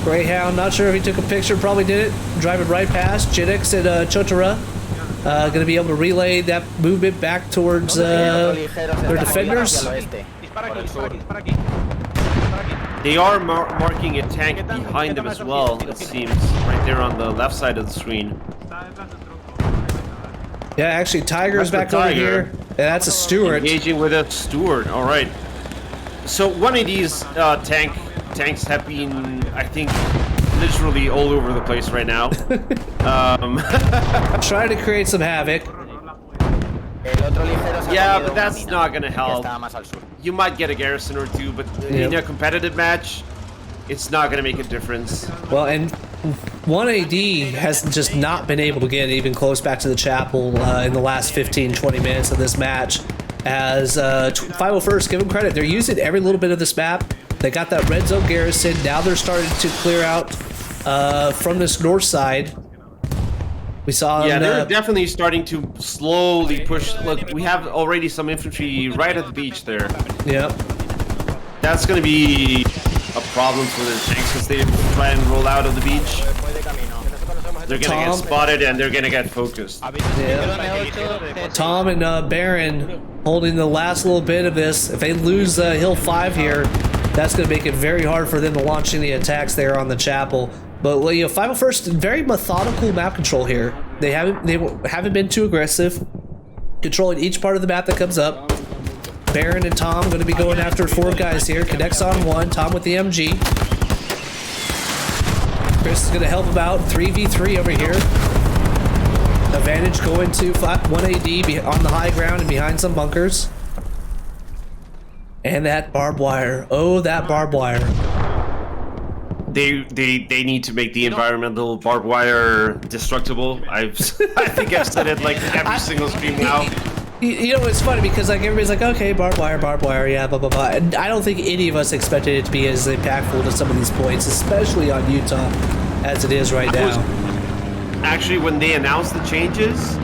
Greyhound, not sure if he took a picture, probably did it. Driving right past Jinx and Chotara. Going to be able to relay that movement back towards their defenders. They are marking a tank behind them as well, it seems. Right there on the left side of the screen. Yeah, actually, Tiger's That's back the over Tiger. here. Yeah, that's a Stewart. Engaging with a Stewart, alright. So 180's tanks have been, I think, literally all over the place right now. Trying to create some havoc. Yeah, but that's not gonna help. You might get a garrison or two, but in a competitive match, it's not gonna make a difference. Well, and 1AD has just not been able to get even close back to the chapel in the last 15-20 minutes of this match. As 501st, give them credit, they're using every little bit of this map. They got that red zone garrison. Now they're starting to clear out from this north side. We saw. Yeah, they're definitely starting to slowly push. Look, we have already some infantry right at the beach there. Yep. That's going to be a problem for their tanks because they try and roll out of the beach. They're going to get spotted and they're going to get focused. Yeah. Tom and Baron holding the last little bit of this. If they lose Hill 5 here, that's going to make it very hard for them to launch any attacks there on the chapel. But well, you know, 501st, very methodical map control here. They haven't been too aggressive, controlling each part of the map that comes up. Baron and Tom going to be going after 4 guys here. Connects on 1. Tom with the MG. Chris is going to help him out. 3v3 over here. Advantage going to 1AD on the high ground and behind some bunkers. And that barbed wire. Oh, that barbed wire. They need to make the environmental barbed wire destructible. I think I've said it like every single stream now. You know, it's funny because like everybody's like, okay, barbed wire, yeah, blah, blah, blah. And I don't think any of us expected it to be as impactful to some of these points, especially on Utah, as it is right now. Actually, when they announced the changes,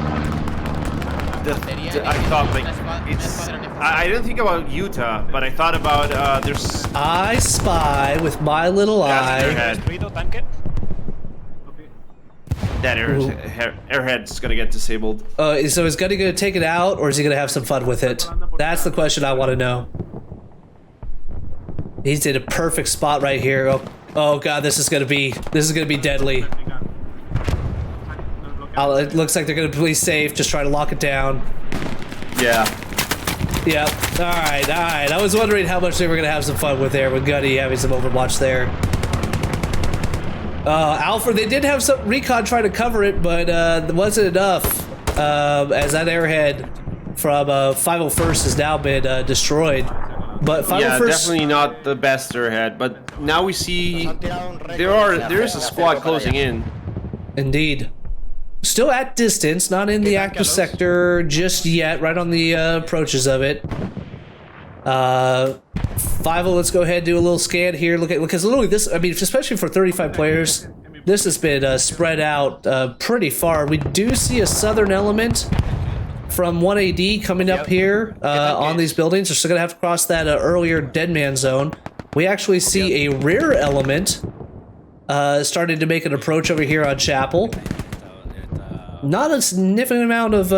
I thought like I didn't think about Utah, but I thought about there's. I spy with my little eye. that airhead's gonna get disabled. So is Gunny gonna take it out, or is he gonna have some fun with it? That's the question I want to know. He's in a perfect spot right here. Oh god, this is gonna be deadly. It looks like they're gonna play safe, just try to lock it down. Yeah. Yep. All right. I was wondering how much they were gonna have some fun with there, with Gunny having some Overwatch there. Alfred, they did have some recon trying to cover it, but it wasn't enough. As that airhead from 501st has now been destroyed. But 501st, yeah, definitely not the best airhead. But now we see there is a squad closing in. Indeed. Still at distance, not in the active sector just yet, right on the approaches of it. 50, let's go ahead and do a little scan here. Look at, because literally this, I mean, especially for 35 players, this has been spread out pretty far. We do see a southern element from 1AD coming up here on these buildings. They're still gonna have to cross that earlier dead man zone. We actually see a rear element starting to make an approach over here on Chapel. Not a significant amount of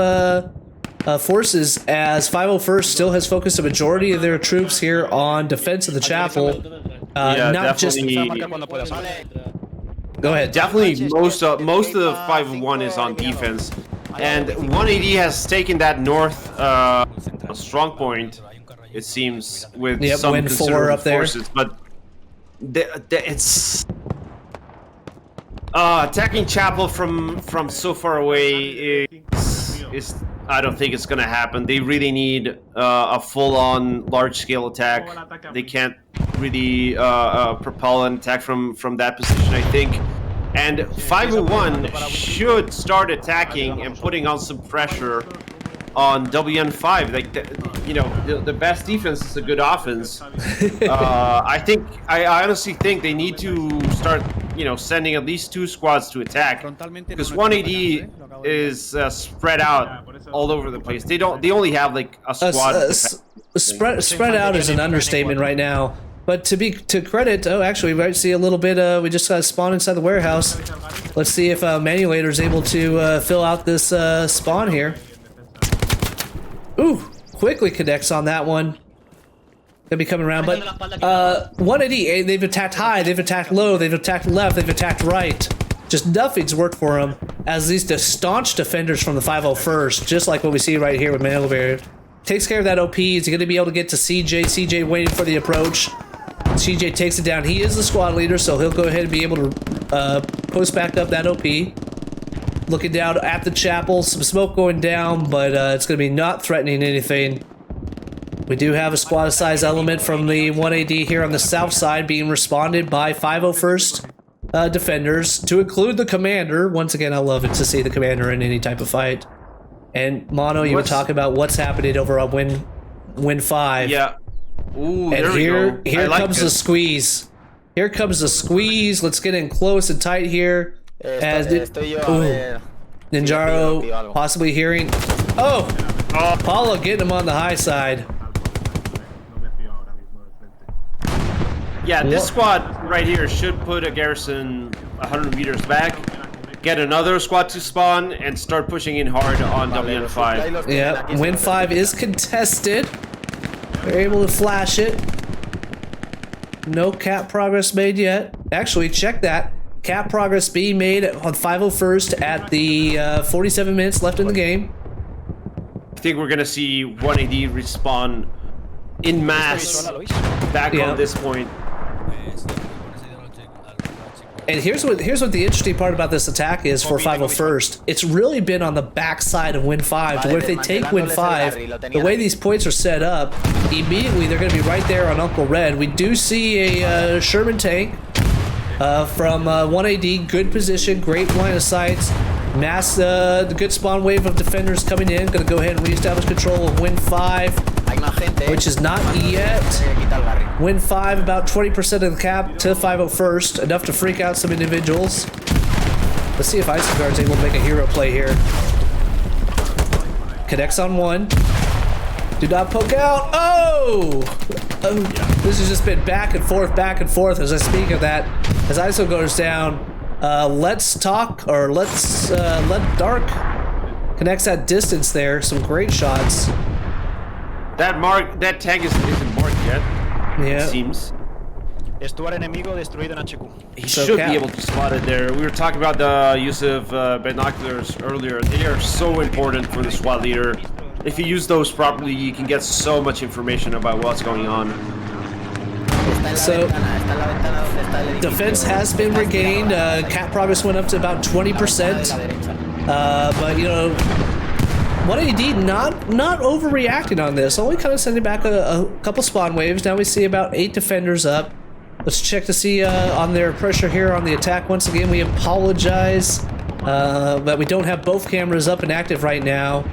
forces, as 501st still has focused a majority of their troops here on defense of the chapel. Not just. Go ahead. Definitely, most of the 501 is on defense, and 180 has taken that north strong point. It seems with some Win 4 up there. forces, but it's. Attacking Chapel from so far away is I don't think it's gonna happen. They really need a full-on large-scale attack. They can't really propel an attack from that position, I think. And 501 should start attacking and putting on some pressure on WN5. Like, the best defense is a good offense. I honestly think they need to start, sending at least 2 squads to attack, because 180 is spread out all over the place. They only have like a squad. Spread out is an understatement right now. But to credit, actually, we might see a little bit. We just got a spawn inside the warehouse. Let's see if Manulator is able to fill out this spawn here. Ooh, quickly connects on that one. Gonna be coming around, but 180, they've attacked high, they've attacked low, they've attacked left, they've attacked right. Just nothing's worked for them, as these staunch defenders from the 501st, just like what we see right here with Manulator, takes care of that OP. Is he gonna be able to get to CJ? CJ waiting for the approach. CJ takes it down. He is the squad leader, so he'll go ahead and be able to post back up that OP. Looking down at the chapel, some smoke going down, but it's going to be not threatening anything. We do have a squad size element from the 1AD here on the south side being responded by 501st defenders, to include the commander. Once again, I love it to see the commander in any type of fight. And Mono, you were talking about what's happening over on Win 5. Yeah. Ooh, and here comes the it. squeeze. Here comes the squeeze. Let's get in close and tight here. As Ninjaro possibly hearing. Oh! Paulo getting him on the high side. Yeah, this squad right here should put a garrison 100 meters back, get another squad to spawn, and start pushing in hard on WN5. Yeah, Win 5 is contested. They're able to flash it. No cap progress made yet. Actually, check that. Cap progress being made on 501st at the 47 minutes left in the game. I think we're gonna see 180 respawn in mass back on this point. And here's what the interesting part about this attack is for 501st. It's really been on the backside of Win 5, to where if they take Win 5, the way these points are set up, immediately they're going to be right there on Uncle Red. We do see a Sherman tank from 1AD, good position, great line of sight. Mass, the good spawn wave of defenders coming in. Going to go ahead and reestablish control of Win 5, which is not yet. Win 5, about 20% of the cap to 501st, enough to freak out some individuals. Let's see if Isengard's able to make a hero play here. Connects on 1. Do not poke out. Oh! This has just been back and forth as I speak of that. As ISO goes down, let's talk, or let's let Dark connects that distance there. Some great shots. That tank isn't marked yet. Yeah. It seems. Estuar enemigo destruido en HQ. He So should Cap- be able to spot it there. We were talking about the use of binoculars earlier. They are so important for the squad leader. If you use those properly, you can get so much information about what's going on. So, defense has been regained. Cap progress went up to about 20%. But, you know, 1AD not overreacting on this. Only kind of sending back a couple spawn waves. Now we see about 8 defenders up. Let's check to see on their pressure here on the attack. Once again, we apologize that we don't have both cameras up and active right now.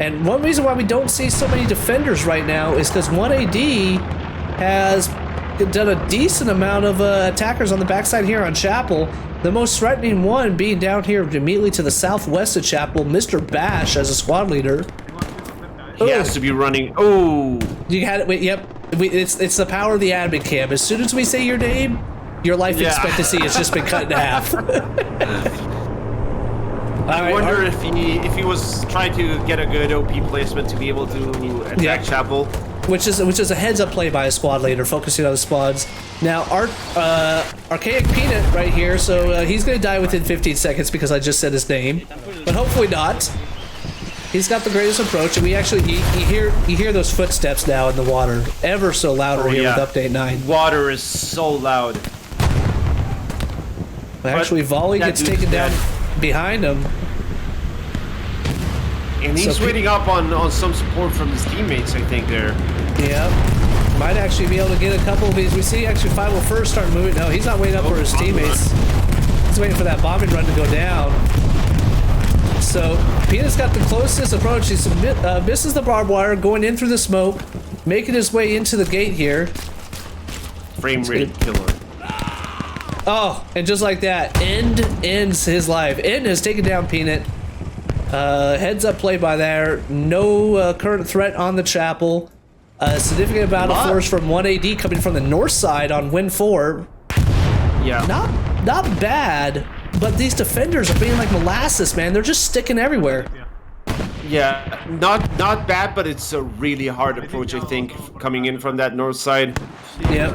And one reason why we don't see so many defenders right now is because 1AD has done a decent amount of attackers on the backside here on Chapel. The most threatening one being down here immediately to the southwest of Chapel, Mr. Bash as a squad leader. He has to be running. Oh, you had it. Wait, yep. It's the power of the admin cam. As soon as we say your name, your life expectancy has just been cut in half. I wonder if he was trying to get a good OP placement to be able to attack Chapel. Which is a heads-up play by a squad leader, focusing on the squads. Now, Archaic Peanut right here, so he's going to die within 15 seconds because I just said his name. But hopefully not. He's got the greatest approach, and we actually, you hear those footsteps now in the water. Ever so louder here with Update 9. Water is so loud. Actually, Volley gets taken down behind him. And he's waiting up on some support from his teammates, I think, there. Yep. Might actually be able to get a couple of these. We see actually 501st start moving. No, he's not waiting up for his teammates. He's waiting for that bombing run to go down. So, Peanut's got the closest approach. He misses the barbed wire, going in through the smoke, making his way into the gate here. Frame rate killer. Oh, and just like that, End ends his life. End has taken down Peanut. Heads up play by there. No current threat on the Chapel. Significant amount of force from 1AD coming from the north side on Win 4. Yeah. Not bad, but these defenders are being like molasses, man. They're just sticking everywhere. Yeah, not bad, but it's a really hard approach, I think, coming in from that north side. Yeah.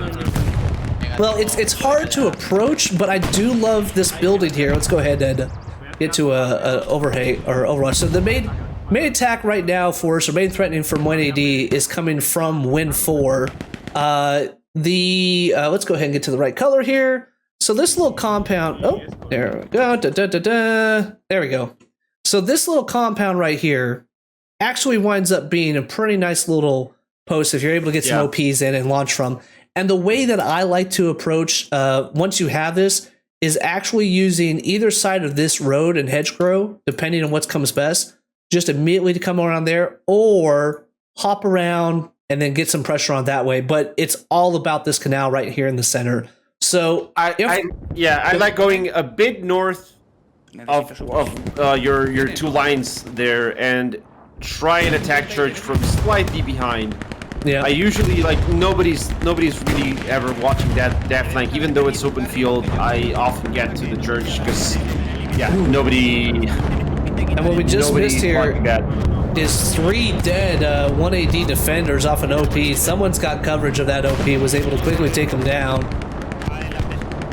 Well, it's hard to approach, but I do love this building here. Let's go ahead and get to a overrush. So the main attack right now for us, or main threatening from 1AD, is coming from Win 4. Let's go ahead and get to the right color here. So this little compound, oh, there we go, there we go. So this little compound right here actually winds up being a pretty nice little post if you're able to get some OPs in and launch from. And the way that I like to approach once you have this is actually using either side of this road and hedgerow, depending on what comes best, just immediately to come around there, or hop around and then get some pressure on that way. But it's all about this canal right here in the center. So I like going a bit north of your two lines there and try and attack church from slightly behind. Yeah. I usually nobody's really ever watching that flank, even though it's open field. I often get to the church because nobody. And what we just missed here is 3 dead 1AD defenders off an OP. Someone's got coverage of that OP, was able to quickly take them down.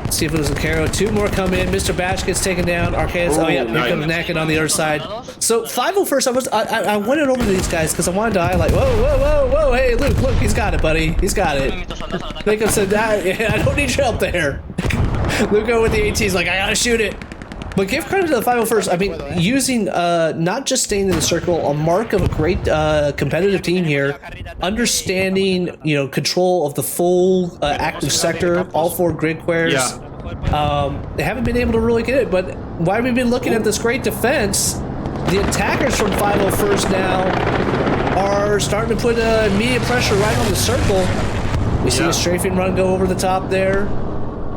Let's see if it was a Caro. 2 more come in. Mr. Bash gets taken down. Arceus, here comes Naked on the other side. So 501st, I wanted over to these guys because I wanted to highlight. Whoa! Hey, Luke, look, he's got it, buddy. He's got it. Jacob said, I don't need your help there. Luke with the AT's like, I gotta shoot it. But give credit to the 501st. I mean, using not just staying in the circle, a mark of a great competitive team here, understanding control of the full active sector, all 4 grid squares. They haven't been able to really get it, but while we've been looking at this great defense, the attackers from 501st now are starting to put immediate pressure right on the circle. We see a strafing run go over the top there.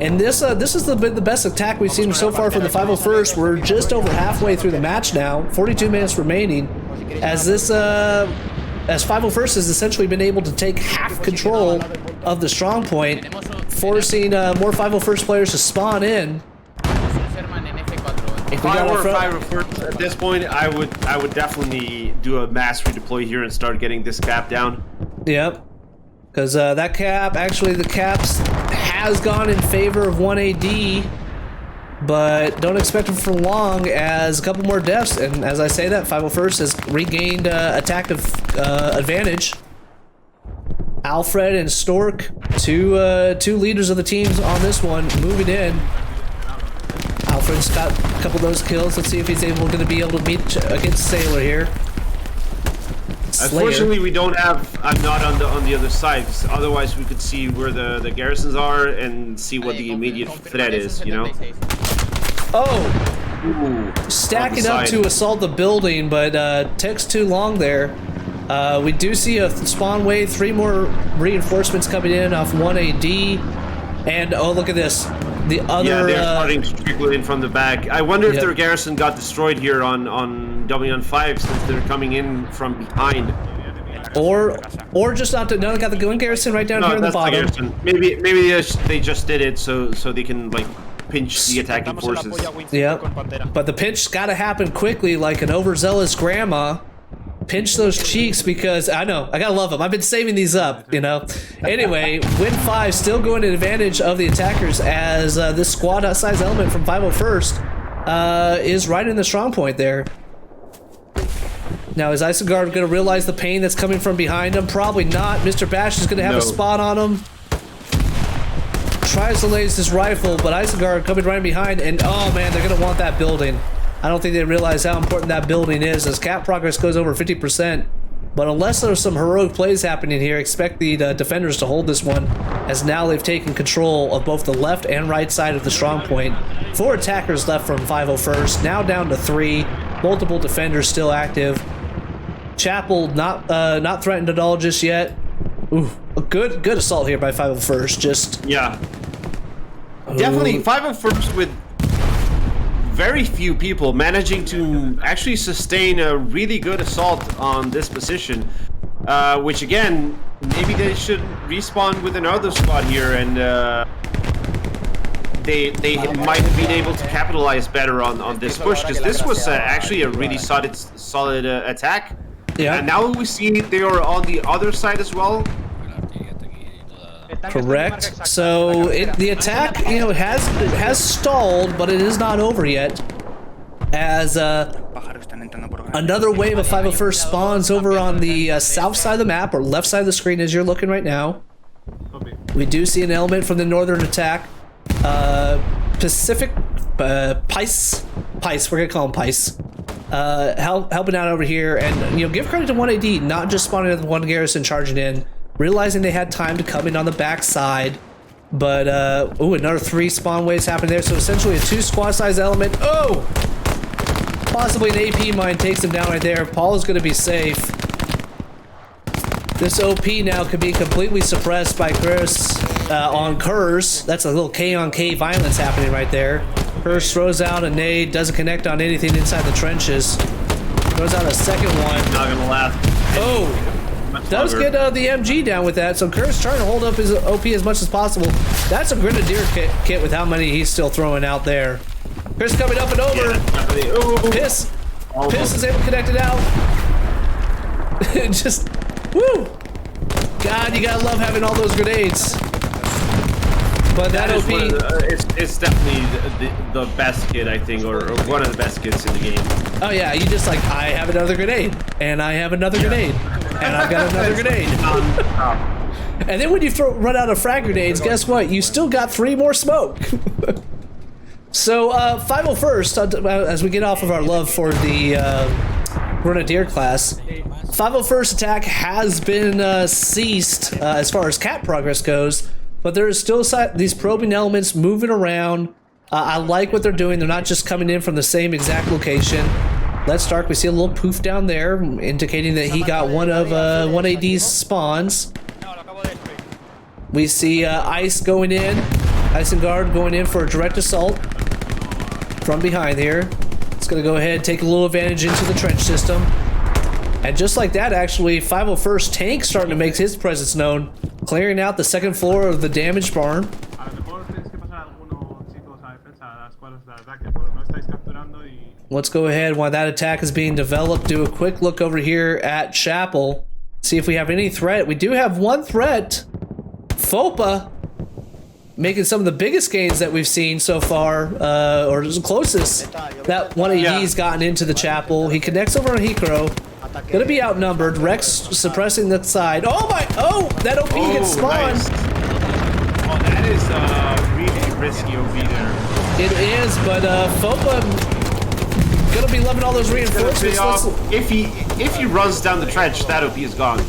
And this is the best attack we've seen so far from the 501st. We're just over halfway through the match now, 42 minutes remaining, as 501st has essentially been able to take half control of the strong point, forcing more 501st players to spawn in. If We I got were our front- 501st at this point, I would definitely do a mass redeploy here and start getting this cap down. Yep. Because that cap, actually the caps has gone in favor of 1AD, but don't expect it for long as a couple more deaths. And as I say that, 501st has regained attack advantage. Alfred and Stork, two leaders of the teams on this one, moving in. Alfred's got a couple of those kills. Let's see if he's going to be able to meet against Sailor here. Slayer. Unfortunately, we don't have. I'm not on the other side. 'Cause otherwise, we could see where the garrisons are and see what the immediate threat is. You know. Oh, Ooh, stacking on up the to side. assault the building, but takes too long there. We do see a spawn wave, 3 more reinforcements coming in off 1AD, and oh, look at this. The other. Yeah, they're starting to trickle in from the back. I wonder if Yep. their garrison got destroyed here on W15 since they're coming in from behind. or just not. No, got the gun garrison right down here in the that's bottom. garrison. Maybe they just did it so they can like pinch the attacking Estamos en la forces. polla Win 5 Yep. con Pantera. But the pinch's got to happen quickly, like an overzealous grandma. Pinch those cheeks because I know I gotta love them. I've been saving these up, you know. Anyway, Win 5 still going to advantage of the attackers as this squad size element from 501st is right in the strong point there. Now is Isengard going to realize the pain that's coming from behind him? Probably not. Mr. Bash is going to have a No. spot on him. Tries to lace his rifle, but Isengard coming right behind, and oh man, they're going to want that building. I don't think they realize how important that building is as cap progress goes over 50%. But unless there's some heroic plays happening here, expect the defenders to hold this one, as now they've taken control of both the left and right side of the strong point. 4 attackers left from 501st, now down to 3. Multiple defenders still active. Chapel not threatened at all just yet. Ooh, a good assault here by 501st. Just Yeah. Definitely 501st with very few people managing to actually sustain a really good assault on this position. Which again, maybe they should respawn with another squad here and they might have been able to capitalize better on this push because this was actually a really solid attack. yeah. And now we see they are on the other side as well. Correct. So the attack, you know, has stalled, but it is not over yet. As another wave of 501st spawns over on the south side of the map, or left side of the screen as you're looking right now. We do see an element from the northern attack. Pacific, Pice, we're gonna call him Pice. Helping out over here, and you know, give credit to 1AD, not just spawning at the one garrison charging in, realizing they had time to come in on the back side. But ooh, another 3 spawn waves happening there, so essentially a 2 squad size element. Oh, possibly an AP mine takes him down right there. Paul is going to be safe. This OP now could be completely suppressed by Chris on Kurz. That's a little K on K violence happening right there. Kurz throws out a nade, doesn't connect on anything inside the trenches. Throws out a second one. Not gonna laugh. Oh, does get the MG down with that. So Kurz trying to hold up his OP as much as possible. That's a Grenadier kit with how many he's still throwing out there. Chris coming up and over. Piss is able to connect it out. Just, woo! God, you gotta love having all those grenades. But that Is OP, one of it's definitely the best kid, I think, or one of the best kids in the game. oh yeah, you just like, I have another grenade, and I have another grenade, and I've got another grenade. And then when you run out of frag grenades, guess what? You still got 3 more smoke. So 501st, as we get off of our love for the Grenadier class, 501st attack has been ceased as far as cap progress goes, but there is still these probing elements moving around. I like what they're doing. They're not just coming in from the same exact location. Let's start. We see a little poof down there, indicating that he got one of 1AD's spawns. We see Ice going in. Isengard going in for a direct assault from behind here. It's going to go ahead and take a little advantage into the trench system. And just like that, actually, 501st tank starting to make his presence known, clearing out the second floor of the damaged barn. Let's go ahead while that attack is being developed. Do a quick look over here at Chapel. See if we have any threat. We do have one threat. FOPA making some of the biggest gains that we've seen so far, or the closest that one AD's gotten into the Chapel. He connects over on Hikro. Gonna be outnumbered. Rex suppressing that side. Oh my! Oh, that OP gets spawned. Nice. Oh, that is really risky OP there. It is, but FOPA gonna be loving all those reinforcements. If he runs down the trench, that OP is gone.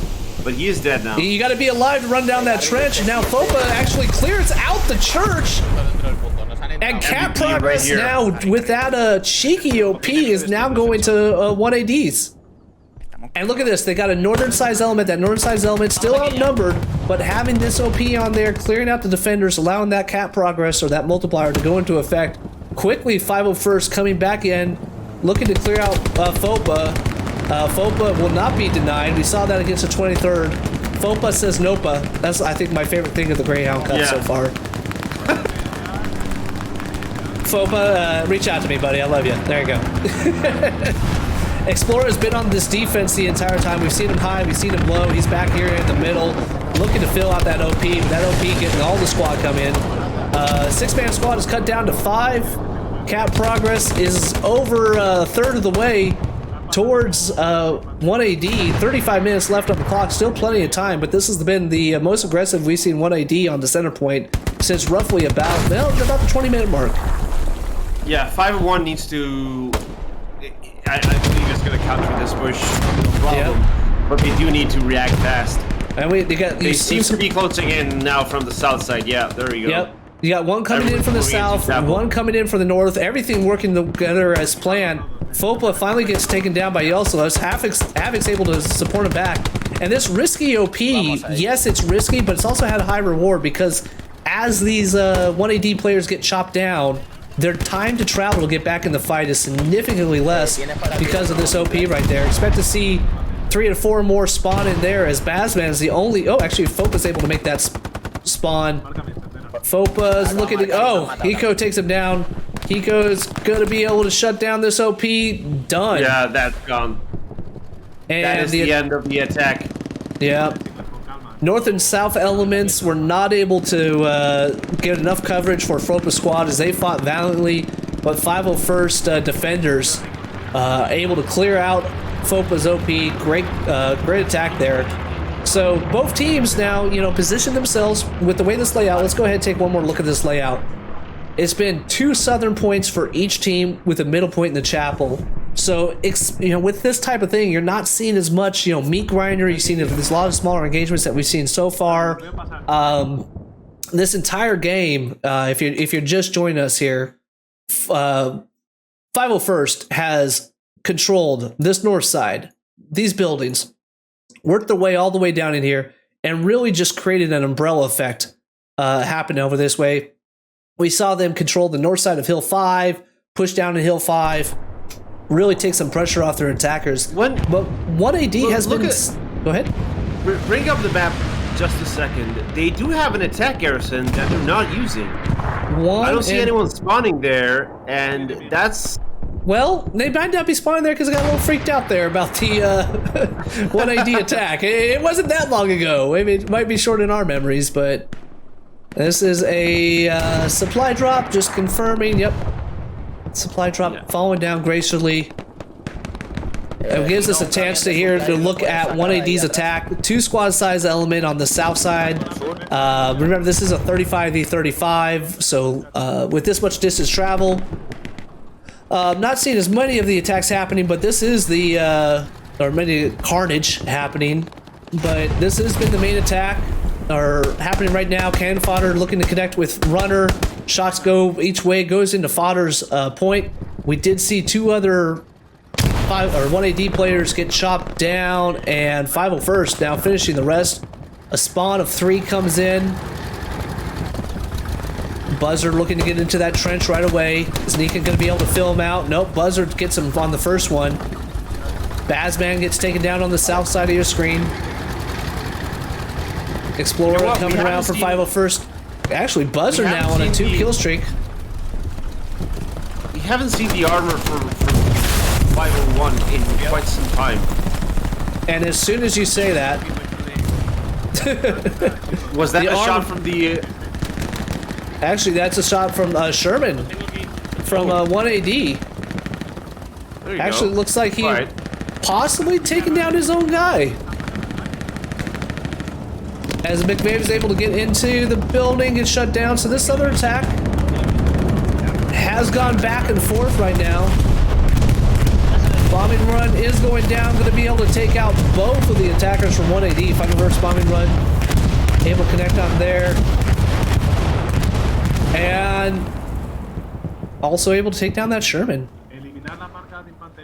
But he is dead now. You got to be alive to run down that trench. Now FOPA actually clears out the church. And Cat Progress right now, with that cheeky OP, is now going to 1ADs. And look at this. They got a northern size element. That northern size element still outnumbered, but having this OP on there, clearing out the defenders, allowing that Cat Progress or that multiplier to go into effect. Quickly, 501st coming back in, looking to clear out FOPA. FOPA will not be denied. We saw that against the 23rd. FOPA says NOPA. That's, I think, my favorite thing of the Greyhound Cup so far. FOPA, reach out to me, buddy. I love you. There you go. Explorer has been on this defense the entire time. We've seen him high. We've seen him low. He's back here in the middle, looking to fill out that OP. That OP getting all the squad come in. Six-man squad is cut down to 5. Cat Progress is over a third of the way towards 1AD. 35 minutes left on the clock, still plenty of time, but this has been the most aggressive we've seen 1AD on the center point since roughly about the 20-minute mark. Yeah, 501 needs to... I believe it's going to counter this push, no problem. Yep. But we do need to react fast. And they seem to be closing in now from the south side. Yeah, there we go. Yep. You got one coming in from the south, one coming in from the north, everything working together as planned. FOPA finally gets taken down by Yelselos. Havoc's able to support him back. And this risky OP, yes, it's risky, but it's also had a high reward because as these 1AD players get chopped down, their time to travel to get back in the fight is significantly less because of this OP right there. Expect to see 3 to 4 more spawn in there as Bazman's the only... Oh, actually, FOPA's able to make that spawn. FOPA's looking to... Oh, Hiko takes him down. Hiko's gonna be able to shut down this OP. Done. Yeah, that's gone. And that is the end of the attack. Yeah. North and south elements were not able to get enough coverage for FOPA squad as they fought valiantly, but 501st defenders able to clear out FOPA's OP. Great attack there. So both teams now, position themselves with the way this layout. Let's go ahead and take one more look at this layout. It's been 2 southern points for each team with a middle point in the chapel. So, with this type of thing, you're not seeing as much, meat grinder. You've seen there's a lot of smaller engagements that we've seen so far. This entire game, if you're just joining us here, 501st has controlled this north side, these buildings, worked their way all the way down in here, and really just created an umbrella effect happening over this way. We saw them control the north side of Hill 5, push down to Hill 5, really take some pressure off their attackers. But 1AD has been... Go ahead. Bring up the map just a second. They do have an attack garrison that they're not using. I don't see anyone spawning there, and that's... Well, they might not be spawning there because I got a little freaked out there about the 1AD attack. It wasn't that long ago. It might be short in our memories, but... This is a supply drop, just confirming. Yep. Supply drop falling down gracefully. It gives us a chance to look at 1AD's attack. 2 squad size element on the south side. Remember, this is a 35v35, so with this much distance travel, not seeing as many of the attacks happening, but this is or many carnage happening. But this has been the main attack. Are happening right now. Cannon fodder looking to connect with runner. Shots go each way, goes into fodder's point. We did see 2 other 1AD players get chopped down, and 501st now finishing the rest. A spawn of 3 comes in. Buzzard looking to get into that trench right away. Is Nika going to be able to fill him out? Nope, Buzzard gets him on the first one. Bazman gets taken down on the south side of your screen. Explorer coming around for 501st. Actually, Buzzard now on a 2 kill streak. haven't seen the armor from 501 in quite some time. And as soon as you say that, Was that The a shot armor- from the? actually, that's a shot from Sherman from 1AD. There you Actually, go. it looks like he Right. possibly taking down his own guy. As McVeigh is able to get into the building and shut down, so this other attack has gone back and forth right now. Bombing run is going down, going to be able to take out both of the attackers from 1AD. Final verse bombing run, able to connect on there. And also able to take down that Sherman.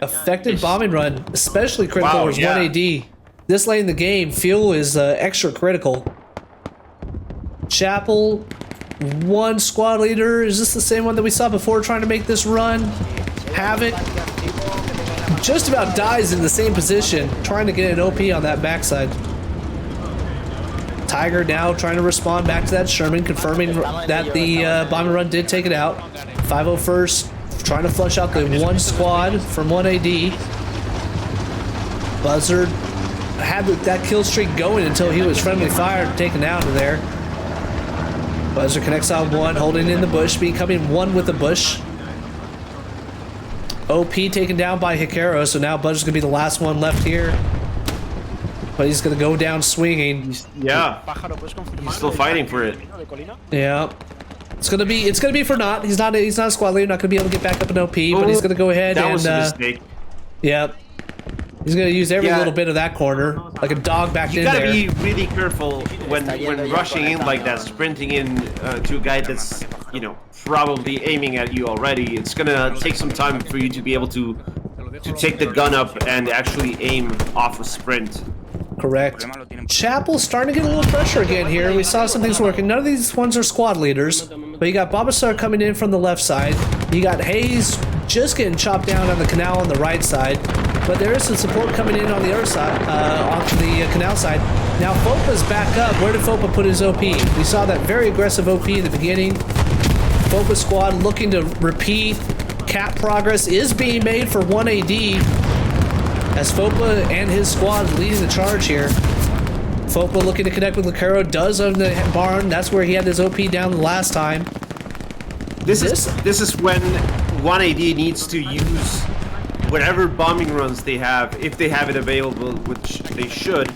Effective bombing run, especially critical Wow, as yeah. 1AD. This late in the game, fuel is extra critical. Chapel, one squad leader. Is this the same one that we saw before trying to make this run? Havoc just about dies in the same position, trying to get an OP on that backside. Tiger now trying to respond back to that Sherman, confirming that the bombing run did take it out. 501st trying to flush out the one squad from 1AD. Buzzard had that kill streak going until he was friendly fire and taken out of there. Buzzard connects on one, holding in the bush, becoming one with the bush. OP taken down by Hikaru, so now Buzzard's gonna be the last one left here. But he's gonna go down swinging. Yeah. He's still fighting for it. Yeah. It's gonna be for naught. He's not a squad leader, not gonna be able to get back up in OP, but he's gonna go ahead That and was a mistake. yeah. He's gonna use every Yeah. little bit of that corner, like a dog back You in gotta there. be really careful when rushing in like that, sprinting in to a guy that's, you know, probably aiming at you already. It's gonna take some time for you to be able to take the gun up and actually aim off a sprint. Correct. Chapel's starting to get a little pressure again here. We saw some things working. None of these ones are squad leaders, but you got Babasar coming in from the left side. You got Hayes just getting chopped down on the canal on the right side, but there is some support coming in on the other side, off to the canal side. Now Fopa's back up. Where did Fopa put his OP? We saw that very aggressive OP in the beginning. Fopa squad looking to repeat. Cap progress is being made for 1AD. As Fopa and his squad leading the charge here. Fopa looking to connect with Lucero, does own the barn. That's where he had his OP down the last time. This is when 1AD needs to use whatever bombing runs they have, if they have it available, which they should.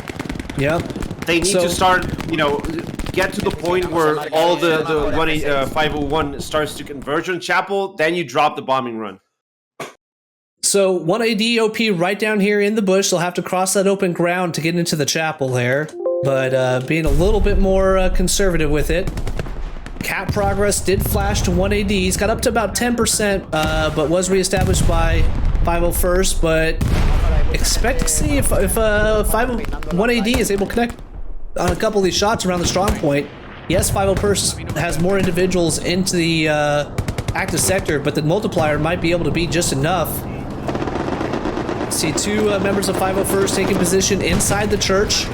Yep. They need to start, you know, get to the point where all the 501 starts to converge on Chapel, then you drop the bombing run. So 1AD OP right down here in the bush. They'll have to cross that open ground to get into the chapel there. But being a little bit more conservative with it. Cap progress did flash to 1AD. He's got up to about 10%, but was reestablished by 501st. But expect to see if 1AD is able to connect on a couple of these shots around the strong point. Yes, 501st has more individuals into the active sector, but the multiplier might be able to be just enough. See two members of 501st taking position inside the church.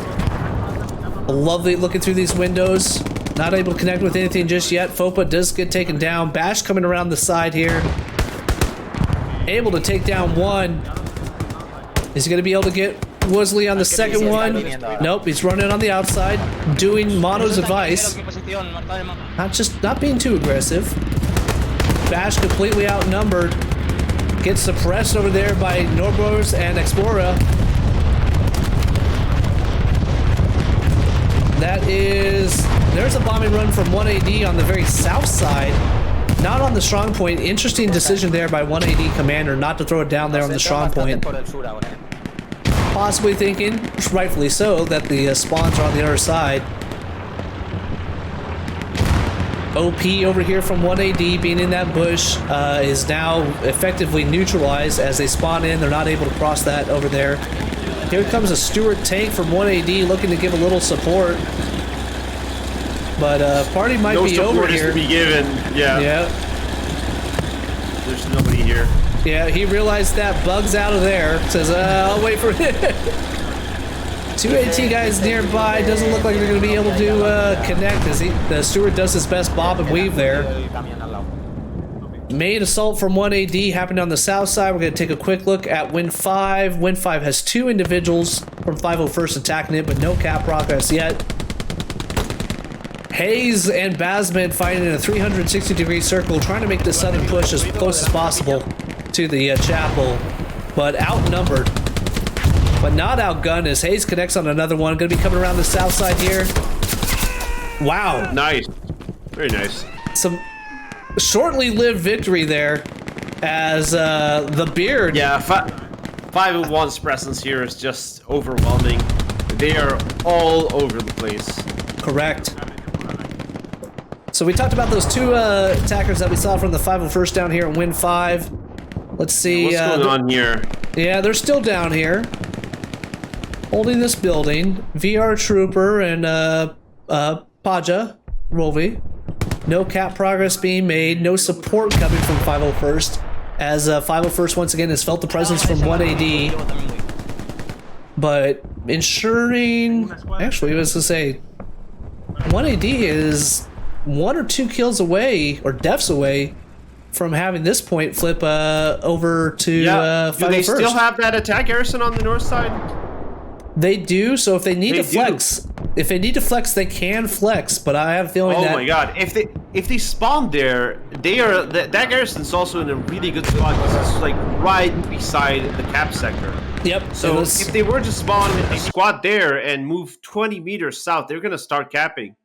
Lovely looking through these windows. Not able to connect with anything just yet. Fopa does get taken down. Bash coming around the side here. Able to take down one. Is he going to be able to get Woosley on the second one? Nope, he's running on the outside. Doing Mono's advice. Not being too aggressive. Bash completely outnumbered. Gets suppressed over there by Norbros and Explorer. There's a bombing run from 1AD on the very south side. Not on the strong point. Interesting decision there by 1AD commander not to throw it down there on the strong point. Possibly thinking, rightfully so, that the spawns are on the other side. OP over here from 1AD being in that bush is now effectively neutralized as they spawn in. They're not able to cross that over there. Here comes a Stewart tank from 1AD looking to give a little support. But party might be over here. No support is to be given. Yeah. Yeah. There's nobody here. Yeah, he realized that. Bug's out of there. Says, I'll wait for it. Two AT guys nearby. Doesn't look like they're going to be able to connect as the Stewart does his best bob and weave there. Main assault from 1AD happened on the south side. We're going to take a quick look at Win 5. Win 5 has 2 individuals from 501st attacking it, but no cap progress yet. Hayes and Basman fighting in a 360-degree circle, trying to make the southern push as close as possible to the chapel, but outnumbered. But not outgunned as Hayes connects on another one. Going to be coming around the south side here. Wow. Nice. Very nice. Some shortly lived victory there as the beard. Yeah, 501's presence here is just overwhelming. They are all over the place. Correct. So we talked about those 2 attackers that we saw from the 501st down here in Win 5. Let's see. What's going on here? Yeah, they're still down here. Holding this building. VR Trooper and Paja, Rovi. No cap progress being made. No support coming from 501st. As 501st once again has felt the presence from 1AD. But ensuring... Actually, I was going to say... 1AD is 1 or 2 kills away, or deaths away, from having this point flip over to 501st. Do they still have that attack garrison on the north side? They do, so if they need to flex... If they need to flex, they can flex, but I have a feeling that... Oh my god, if they spawn there, they are... That garrison's also in a really good spot because it's like right beside the cap sector. Yep. So if they were to spawn a squad there and move 20 meters south, they're going to start capping.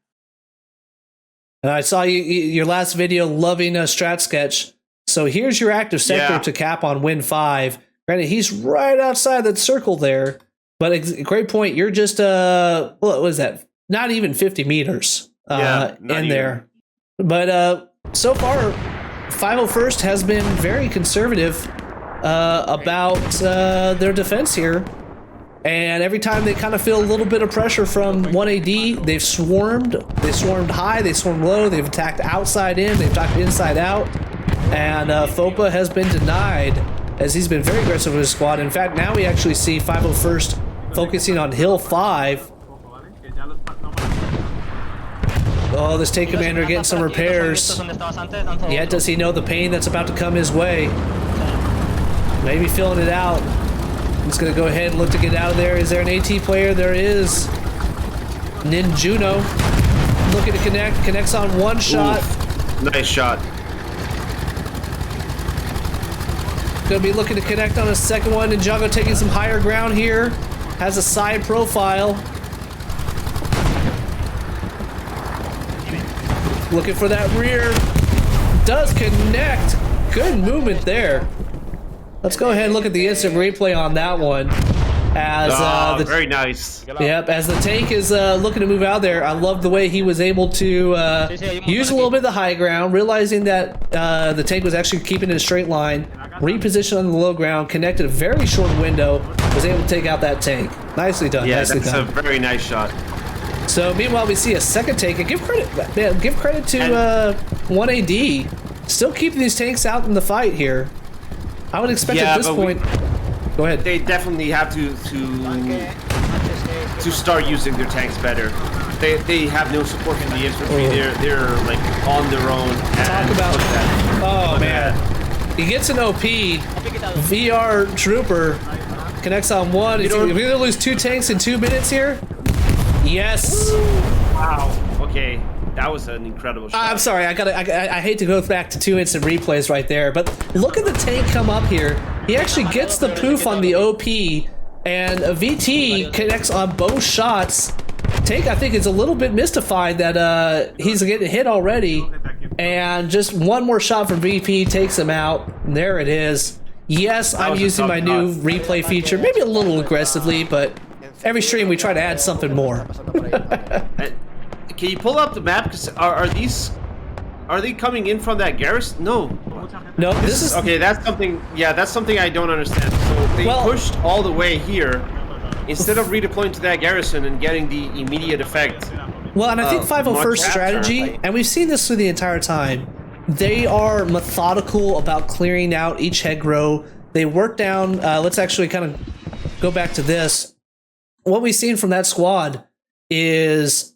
And I saw your last video loving a strat sketch. So here's your active sector to cap on Win 5. Granted, he's right outside that circle there. But great point. You're just, what was that? Not even 50 meters in there. But so far, 501st has been very conservative about their defense here. And every time they kind of feel a little bit of pressure from 1AD, they've swarmed. They swarmed high, they swarmed low, they've attacked outside in, they've attacked inside out. And FOPA has been denied as he's been very aggressive with his squad. In fact, now we actually see 501st focusing on Hill 5. Oh, this tank commander getting some repairs. Yet does he know the pain that's about to come his way. Maybe feeling it out. He's going to go ahead and look to get out of there. Is there an AT player? There is. Ninjuno looking to connect. Connects on one shot. Oof. Nice shot. Going to be looking to connect on a second one. Ninjago taking some higher ground here. Has a side profile. Looking for that rear. Does connect. Good movement there. Let's go ahead and look at the instant replay on that one. As very nice. Yep, as the tank is looking to move out there, I love the way he was able to use a little bit of the high ground, realizing that the tank was actually keeping in a straight line, repositioned on the low ground, connected a very short window, was able to take out that tank. Nicely done. Yeah, nicely that's done. a very nice shot. So meanwhile, we see a second tank, and give credit to 1AD, still keeping these tanks out in the fight here. I would expect at this point. Go ahead. They definitely have to start using their tanks better. They have no support from the infantry. They're like on their own. Talk about that. Oh man, he gets an OP. VR Trooper connects on one. Are we gonna lose 2 tanks in 2 minutes here? Yes. Wow. Okay. That was an incredible shot. I'm sorry, I hate to go back to 2 instant replays right there, but look at the tank come up here. He actually gets the poof on the OP, and a VT connects on both shots. Tank, I think, is a little bit mystified that he's getting hit already, and just one more shot from VP takes him out. And there it is. Yes, I'm using my new replay feature, maybe a little aggressively, but every stream we try to add something more. Can you pull up the map? Cause are they coming in from that garrison? No. This is okay. That's something. Yeah, that's something I don't understand. So they pushed all the way here instead of redeploying to that garrison and getting the immediate effect. Well, and I think 501st strategy, and we've seen this through the entire time. They are methodical about clearing out each head row. They work down. Let's actually kind of go back to this. What we've seen from that squad is,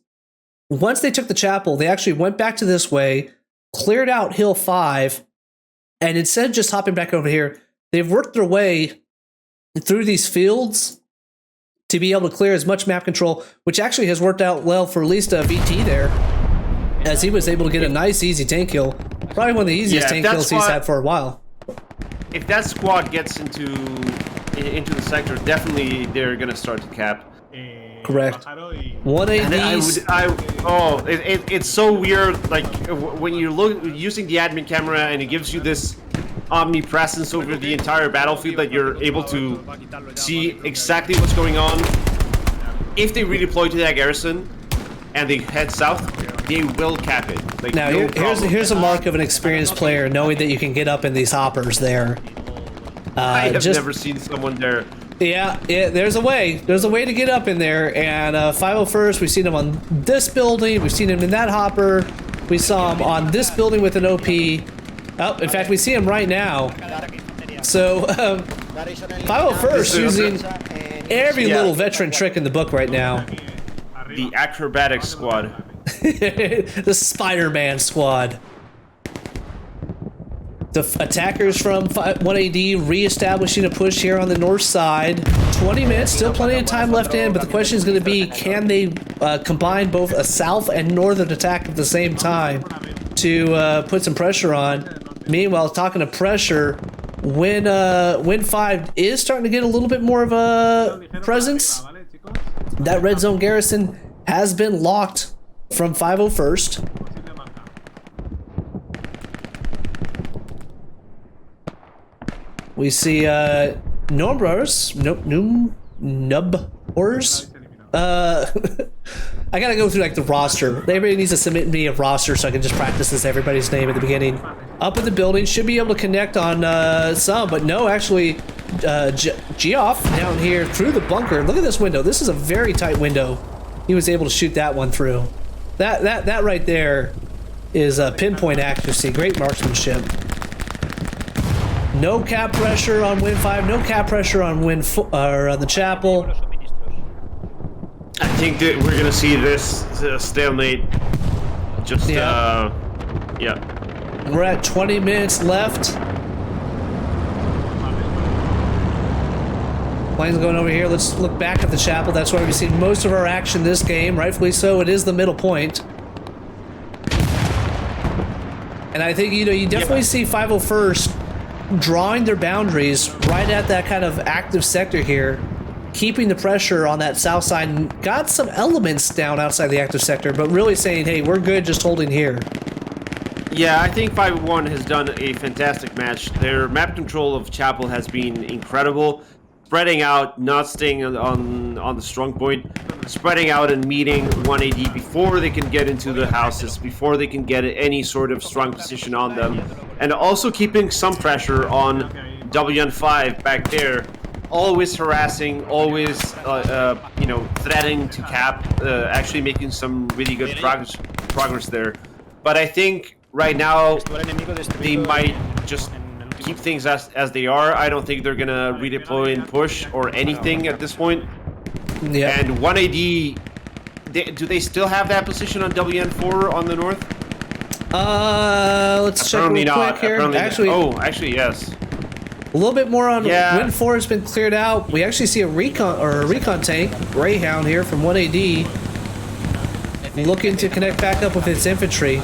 once they took the chapel, they actually went back to this way, cleared out Hill 5, And instead of just hopping back over here, they've worked their way through these fields to be able to clear as much map control, which actually has worked out well for at least a VT there, as he was able to get a nice, easy tank kill. Probably one of the easiest tank kills he's had for a while. If that squad gets into the sector, definitely they're gonna start to cap. Correct. 180. It's so weird. Like when you look using the admin camera and it gives you this omnipresence over the entire battlefield that you're able to see exactly what's going on. If they redeploy to that garrison and they head south, they will cap it. Like, now here's a mark of an experienced player, knowing that you can get up in these hoppers there. I have never seen someone there. Yeah, there's a way. There's a way to get up in there. And 501st, we've seen him on this building. We've seen him in that hopper. We saw him on this building with an OP. Oh, in fact, we see him right now. So, 501st using every little veteran trick in the book right now. The acrobatic squad. The Spider-Man squad. The attackers from 1AD re-establishing a push here on the north side. 20 minutes, still plenty of time left in, but the question is going to be, can they combine both a south and northern attack at the same time to put some pressure on? Meanwhile, talking to pressure, Win 5 is starting to get a little bit more of a presence. That red zone garrison has been locked from 501st. We see Numbers. I gotta go through like the roster. Everybody needs to submit me a roster so I can just practice this everybody's name at the beginning. Up in the building, should be able to connect on some, but no, actually, Geoff down here through the bunker. Look at this window. This is a very tight window. He was able to shoot that one through. That right there is pinpoint accuracy. Great marksmanship. No cap pressure on Win 5. No cap pressure on the Chapel. I think that we're gonna see this stalemate. Just yeah. We're at 20 minutes left. Plane's going over here. Let's look back at the Chapel. That's where we've seen most of our action this game. Rightfully so. It is the middle point. And I think, you definitely see 501st drawing their boundaries right at that kind of active sector here, keeping the pressure on that south side, and got some elements down outside the active sector, but really saying, hey, we're good just holding here. Yeah, I think 5-1 has done a fantastic match. Their map control of Chapel has been incredible. Spreading out, not staying on the strong point, spreading out and meeting 1AD before they can get into the houses, before they can get any sort of strong position on them, and also keeping some pressure on WN5 back there. Always harassing, always threatening to cap, actually making some really good progress there. But I think right now they might just keep things as they are. I don't think they're gonna redeploy and push or anything at this point. Yeah. And 1AD, do they still have that position on WN4 on the north? Let's check real quick here. Actually, yes. A little bit more on Win 4 has been cleared out. We actually see a recon tank, Greyhound here from 1AD, looking to connect back up with its infantry.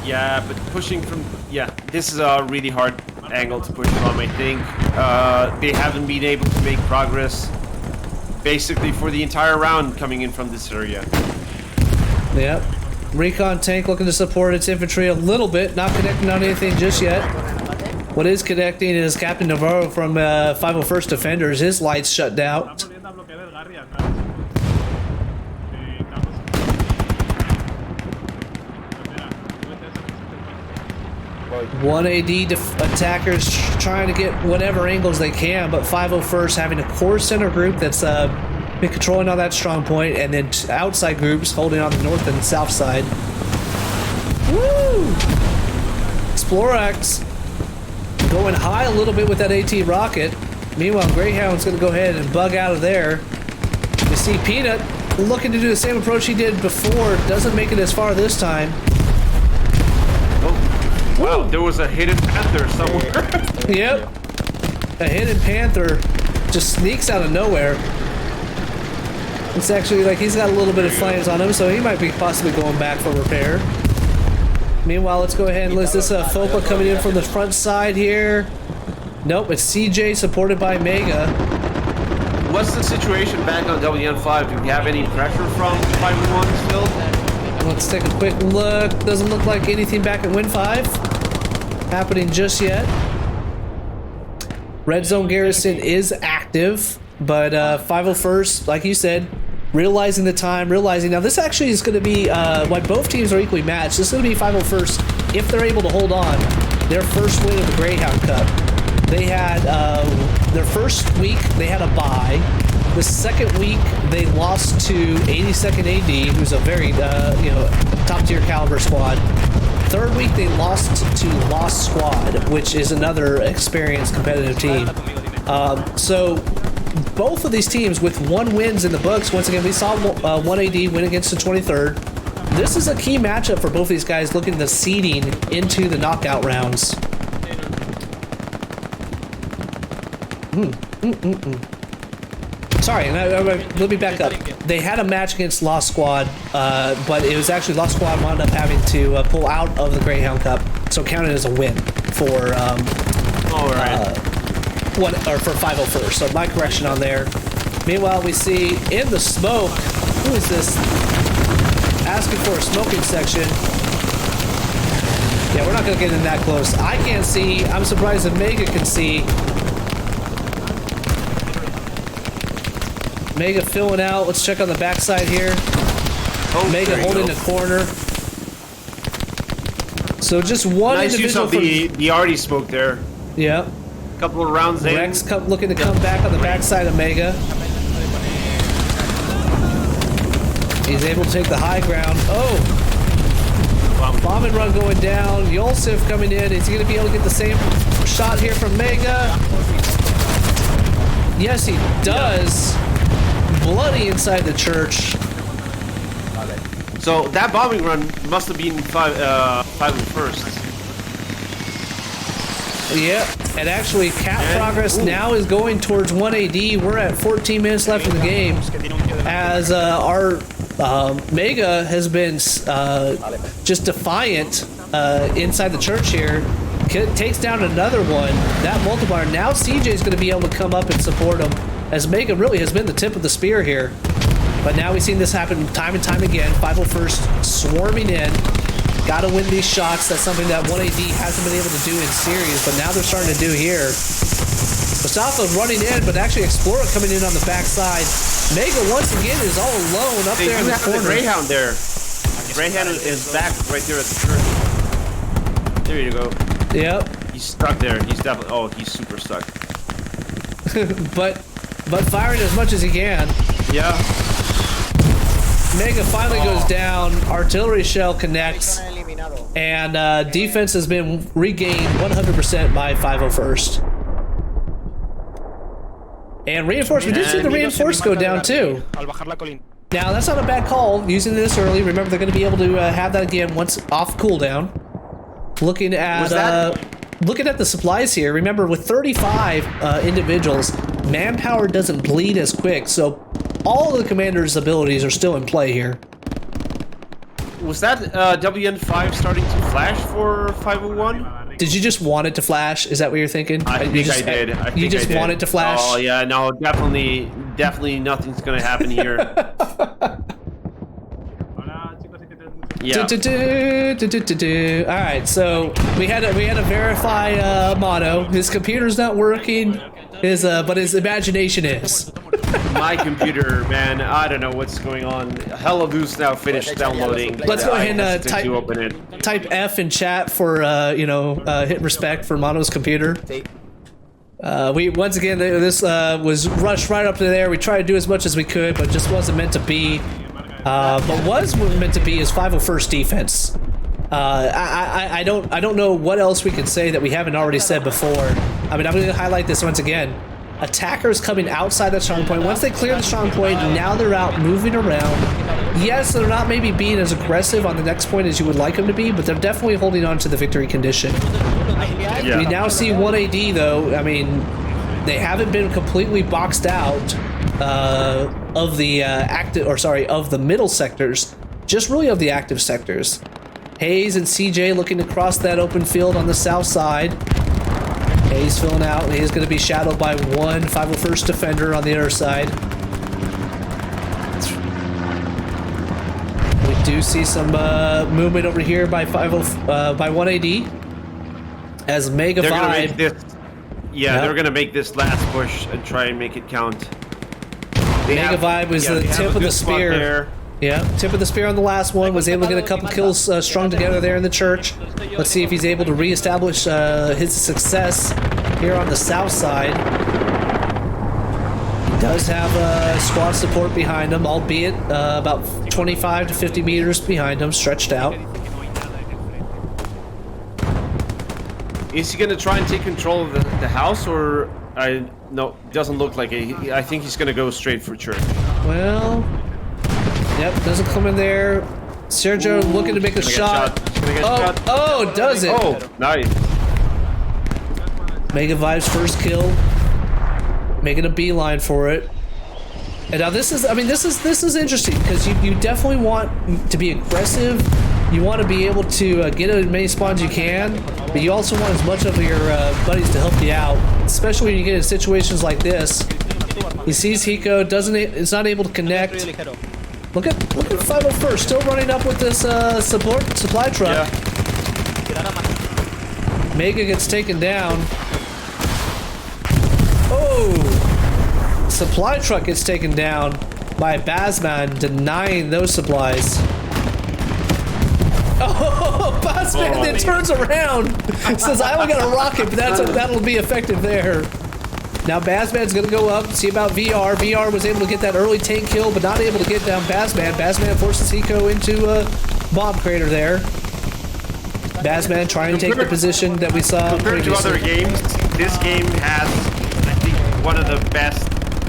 Yeah, but pushing from... Yeah, this is a really hard angle to push from, I think. They haven't been able to make progress basically for the entire round coming in from this area. Yep. Recon tank looking to support its infantry a little bit, not connecting on anything just yet. What is connecting is Captain Navarro from 501st Defenders. His lights shut down. 1AD attackers trying to get whatever angles they can, but 501st having a core center group that's been controlling on that strong point, and then outside groups holding on the north and south side. Woo! Explorax going high a little bit with that AT rocket. Meanwhile, Greyhound's going to go ahead and bug out of there. You see Peanut looking to do the same approach he did before. Doesn't make it as far this time. Wow, there was a hidden panther somewhere. Yep. A hidden panther just sneaks out of nowhere. It's actually like he's got a little bit of flames on him, so he might be possibly going back for repair. Meanwhile, let's go ahead and list this FOPA coming in from the front side here. Nope, it's CJ supported by Mega. What's the situation back on WN5? Do we have any pressure from 5-1 still? Let's take a quick look. Doesn't look like anything back at Win 5 happening just yet. Red Zone Garrison is active, but 501st, like you said, realizing the time, realizing now this actually is going to be why both teams are equally matched. This is going to be 501st if they're able to hold on their first win of the Greyhound Cup. They had their first week they had a bye. The second week they lost to 82nd AD, who's a very top tier caliber squad. Third week they lost to Lost Squad, which is another experienced competitive team. So both of these teams with 1 wins in the books. Once again, we saw 1 AD win against the 23rd. This is a key matchup for both of these guys looking at the seeding into the knockout rounds. Sorry, let me back up. They had a match against Lost Squad, but it was actually Lost Squad wound up having to pull out of the Greyhound Cup, so counted as a win for for 501st. So my correction on there. Meanwhile, we see in the smoke, who is this? Asking for a smoking section. Yeah, we're not gonna get in that close. I can't see. I'm surprised that Mega can see. Mega filling out. Let's check on the backside here. Oh, Mega holding the corner. So just one nice individual use of the already smoke there. Yeah. Couple of rounds in. Rex looking to come back on the backside of Mega. He's able to take the high ground. Oh! Bomb and run going down. Yosef coming in. Is he going to be able to get the same shot here from Mega? Yes, he does. Bloody inside the church. So that bombing run must have been 501st. Yeah, and actually cap progress now is going towards 1 AD. We're at 14 minutes left in the game as our Mega has been just defiant inside the church here. Takes down another one. That multiplier. Now CJ is going to be able to come up and support him as Mega really has been the tip of the spear here. But now we've seen this happen time and time again. 501st swarming in. Gotta win these shots. That's something that 1AD hasn't been able to do in series, but now they're starting to do here. Mustafa running in, but actually Explorer coming in on the backside. Mega once again is all alone up there in the corner. The Greyhound there. Greyhound is back right there at the church. There you go. Yep. He's stuck there. He's definitely. Oh, he's super stuck. but firing as much as he can. Yeah. Mega finally goes down. Artillery shell connects, and defense has been regained 100% by 501st. And reinforced. We did see the reinforced go down too. Now that's not a bad call. Using this early. Remember, they're going to be able to have that again once off cooldown. Looking at the supplies here. Remember, with 35 individuals, manpower doesn't bleed as quick, so all of the commander's abilities are still in play here. Was that WN5 starting to flash for 501? Did you just want it to flash? Is that what you're thinking? I think I did. You just want it to flash? Oh yeah, no, definitely nothing's gonna happen here. Yeah. All right, so we had to verify Mono. His computer's not working. But his imagination is. My computer, man, I don't know what's going on. Hella Loose now finished downloading. Let's go ahead and type F in chat for hit respect for Mono's computer. We once again this was rushed right up to there. We tried to do as much as we could, but just wasn't meant to be. But was meant to be is 501st defense. I don't know what else we can say that we haven't already said before. I mean, I'm going to highlight this once again. attackers coming outside that strong point. Once they clear the strong point, now they're out moving around. Yes, they're not maybe being as aggressive on the next point as you would like them to be, but they're definitely holding on to the victory condition. Yeah. We now see 1AD though. I mean, they haven't been completely boxed out of the of the middle sectors, just really of the active sectors. Hayes and CJ looking to cross that open field on the south side. Hayes filling out, and he's going to be shadowed by one 501st defender on the other side. We do see some movement over here by 1AD as Mega They're gonna Vibe. make this. Yeah, they're gonna make this last push and try and make it count. Mega Vibe was the tip of the spear. Yeah, tip of the spear on the last one. Was able to get a couple kills strung together there in the church. Let's see if he's able to reestablish his success here on the south side. He does have squad support behind him, albeit about 25 to 50 meters behind him, stretched out. Is he gonna try and take control of the house, or no? Doesn't look like it. I think he's gonna go straight for church. Well, yep, doesn't come in there. Sergio looking to make a shot. Oh, does it? Oh, nice. Mega Vibe's first kill, making a beeline for it. And now this is, I mean, this is interesting because you definitely want to be aggressive. You want to be able to get as many spawns you can, but you also want as much of your buddies to help you out, especially when you get in situations like this. He sees Hiko, is not able to connect. Look at 501st still running up with this supply truck. Yeah. Mega gets taken down. Oh! Supply truck gets taken down by Bazman, denying those supplies. Oh, Bazman then turns around, says, "I only got a rocket, but that'll be effective there." Now Bazman's gonna go up, see about VR. VR was able to get that early tank kill, but not able to get down Bazman. Bazman forces Hiko into a bomb crater there. Bazman trying to take the position that we saw Compared to previously. other games, this game has, I think, one of the best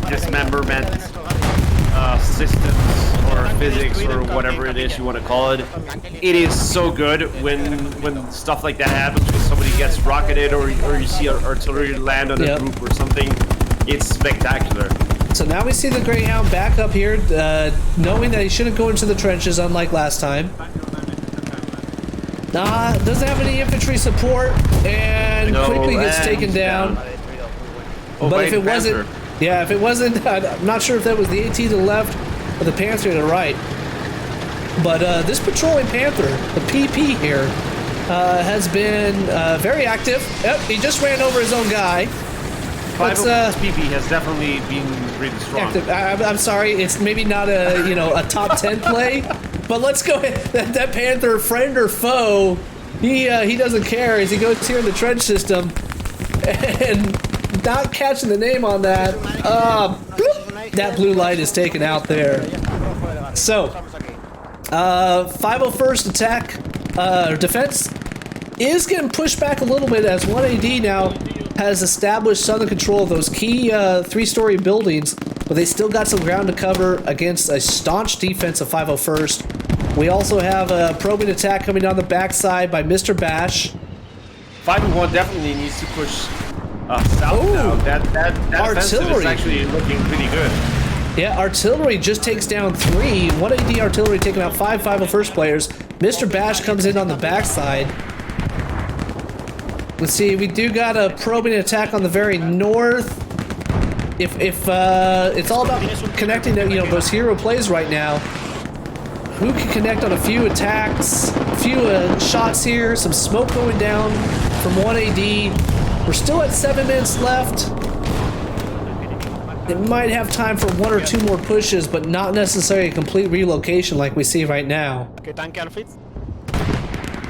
dismemberment systems or physics or whatever it is you want to call it. It is so good when stuff like that happens, when somebody gets rocketed or you see artillery land on a group or something. It's spectacular. So now we see the Greyhound back up here, knowing that he shouldn't go into the trenches unlike last time. Doesn't have any infantry support and quickly gets taken down. Oh, but if it wasn't, if it wasn't, I'm not sure if that was the AT to the left or the Panther to the right. But this patrolling Panther, the PP here, has been very active. Yep, he just ran over his own guy. But PP has definitely been really strong. Active. I'm sorry, it's maybe not a a top 10 play, but let's go ahead. That Panther, friend or foe, he doesn't care as he goes here in the trench system, and not catching the name on that. That blue light is taken out there. So, 501st attack defense is getting pushed back a little bit as 1AD now has established southern control of those key 3-story buildings, but they still got some ground to cover against a staunch defense of 501st. We also have a probing attack coming down the backside by Mr. Bash. 501 definitely needs to push south now. That offensive is actually looking pretty good. Yeah, artillery just takes down 3. 1AD artillery taking out 5 501st players. Mr. Bash comes in on the backside. Let's see, we do got a probing attack on the very north. If it's all about connecting those hero plays right now. Who can connect on a few attacks, a few shots here, some smoke going down from 1AD. We're still at 7 minutes left. They might have time for 1 or 2 more pushes, but not necessarily a complete relocation like we see right now.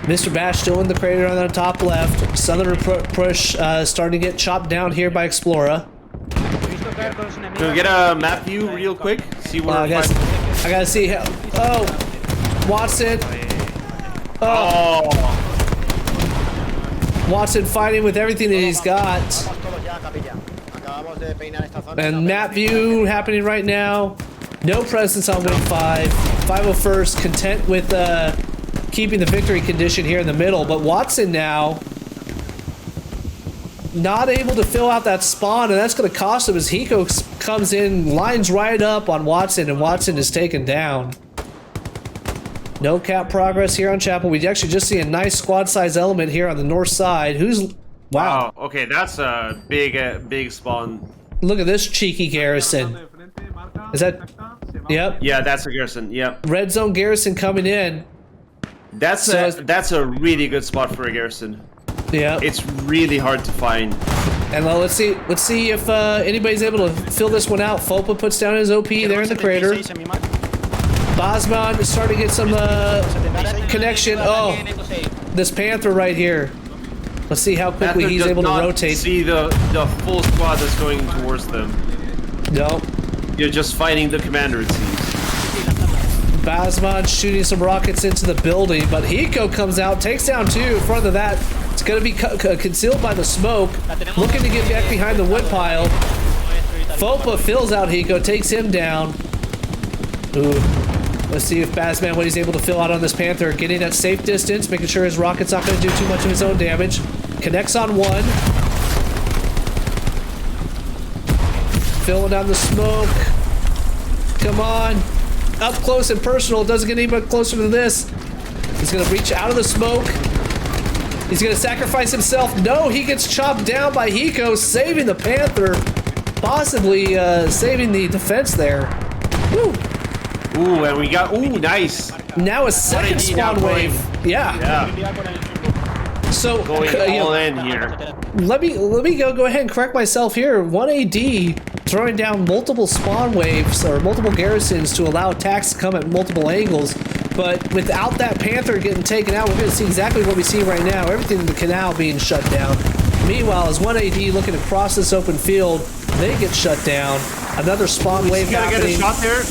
Mr. Bash still in the crater on the top left. Southern push starting to get chopped down here by Explora. Can we get a map view real quick? See where I gotta see how. Oh, Watson. Oh. Watson fighting with everything that he's got. And map view happening right now. No presence on wing 5. 501st content with keeping the victory condition here in the middle. But Watson now not able to fill out that spawn, and that's going to cost him as Hiko comes in, lines right up on Watson, and Watson is taken down. No cap progress here on Chapel. We actually just see a nice squad size element here on the north side. Who's... Wow. Oh, okay, that's a big spawn. Look at this cheeky garrison. Is that... Yep. Yeah, that's a garrison, yep. Red zone garrison coming in. That's a really good spot for a garrison. Yeah. It's really hard to find. And let's see if anybody's able to fill this one out. Fopa puts down his OP there in the crater. Bosman is starting to get some connection. Oh, this Panther right here. Let's see how quickly Panther he's able to rotate. See the full squad that's going towards them. Nope. You're just fighting the commander, it seems. Basman shooting some rockets into the building, but Hiko comes out, takes down 2 in front of that. It's going to be concealed by the smoke. Looking to get back behind the wood pile. Fopa fills out Hiko, takes him down. Ooh. Let's see if Basman, what he's able to fill out on this Panther. Getting at safe distance, making sure his rocket's not going to do too much of his own damage. Connects on 1. Filling down the smoke. Come on. Up close and personal. Doesn't get any much closer than this. He's going to reach out of the smoke. He's going to sacrifice himself. No, he gets chopped down by Hiko, saving the Panther. Possibly saving the defense there. Woo. Ooh, and we got... Ooh, nice. Now a second spawn wave. Yeah. So going all in here. Let me go ahead and correct myself here. 1AD throwing down multiple spawn waves or multiple garrisons to allow attacks to come at multiple angles. But without that Panther getting taken out, we're going to see exactly what we see right now. Everything in the canal being shut down. Meanwhile, as 1AD looking across this open field, they get shut down. Another spawn wave happening. Get a shot there?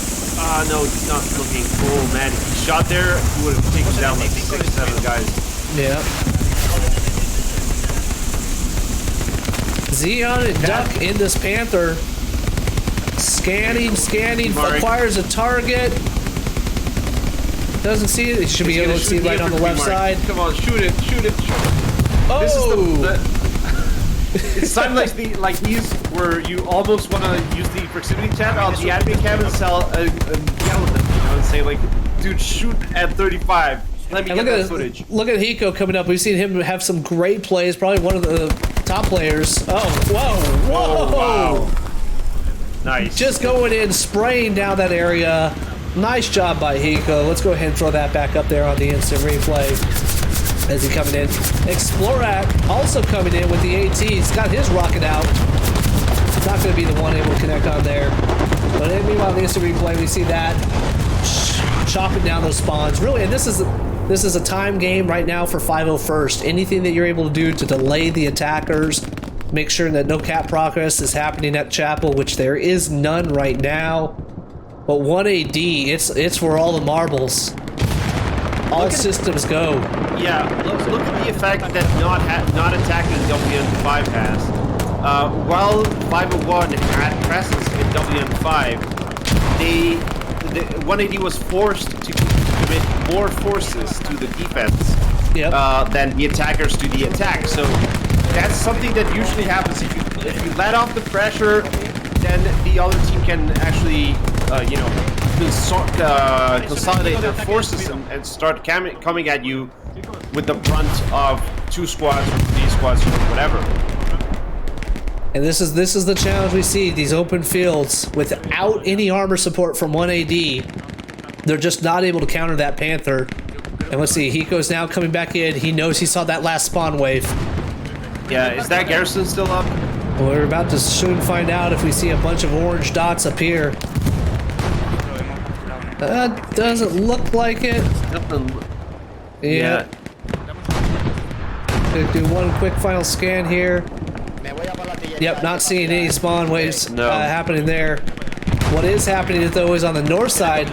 No, he's not looking cool, man. If he shot there, he would have taken down like 6, 7 guys. Yeah. Xeon and Duck in this Panther. Scanning, acquires a target. Doesn't see it. He should be able to see it right on the left side. Come on, shoot it. Oh! This is it's time like these where you almost want to use the proximity chat on the admin cam and yell at them, and say like, dude, shoot at 35. Let me get that footage. Look at Hiko coming up. We've seen him have some great plays. Probably one of the top players. Oh, whoa. Wow. Nice. Just going in, spraying down that area. Nice job by Hiko. Let's go ahead and throw that back up there on the instant replay. As he coming in. Explorat also coming in with the AT. He's got his rocket out. Not going to be the one able to connect on there. But meanwhile, the instant replay, we see that chopping down those spawns. Really, and this is a time game right now for 501st. Anything that you're able to do to delay the attackers, make sure that no cap progress is happening at Chapel, which there is none right now. But 1AD, it's for all the marbles. All systems go. Yeah, look at the effect that not attacking WN5 has. While 501 had presence in WN5, the 1AD was forced to commit more forces to the defense than the attackers to the attack. So that's something that usually happens. If you let off the pressure, then the other team can actually, consolidate their forces and start coming at you with the brunt of 2 squads or 3 squads or whatever. And this is the challenge we see, these open fields without any armor support from 1AD. They're just not able to counter that Panther. And let's see, Hiko's now coming back in. He knows he saw that last spawn wave. Yeah, is that garrison still up? Well, we're about to soon find out if we see a bunch of orange dots appear. That doesn't look like it. Yeah. Gonna do one quick final scan here. Yep, not seeing any spawn waves happening there. What is happening though is on the north side,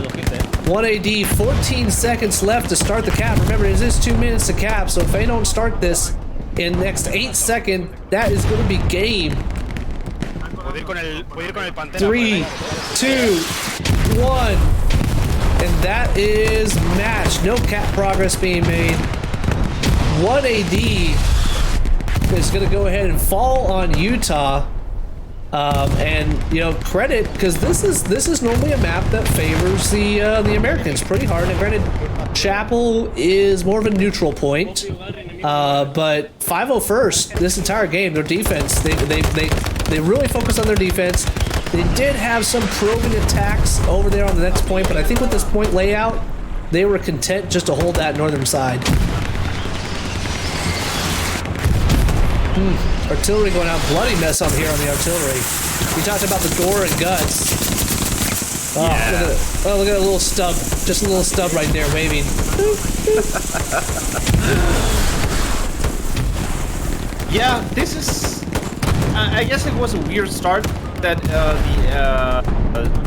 1AD, 14 seconds left to start the cap. Remember, it is 2 minutes to cap, so if they don't start this in the next 8 seconds, that is going to be game. Puedo ir con el Pantera. 3, 2, 1. And that is match. No cap progress being made. 1 AD is going to go ahead and fall on Utah. And credit, because this is normally a map that favors the Americans pretty hard. And granted, Chapel is more of a neutral point, but 501st this entire game, their defense, they really focus on their defense. They did have some probing attacks over there on the next point, but I think with this point layout, they were content just to hold that northern side. Artillery going out, bloody mess on here on the artillery. We talked about the door and guts. Oh, yeah. Look at a little stub. Just a little stub right there waving. Yeah, this is... I guess it was a weird start that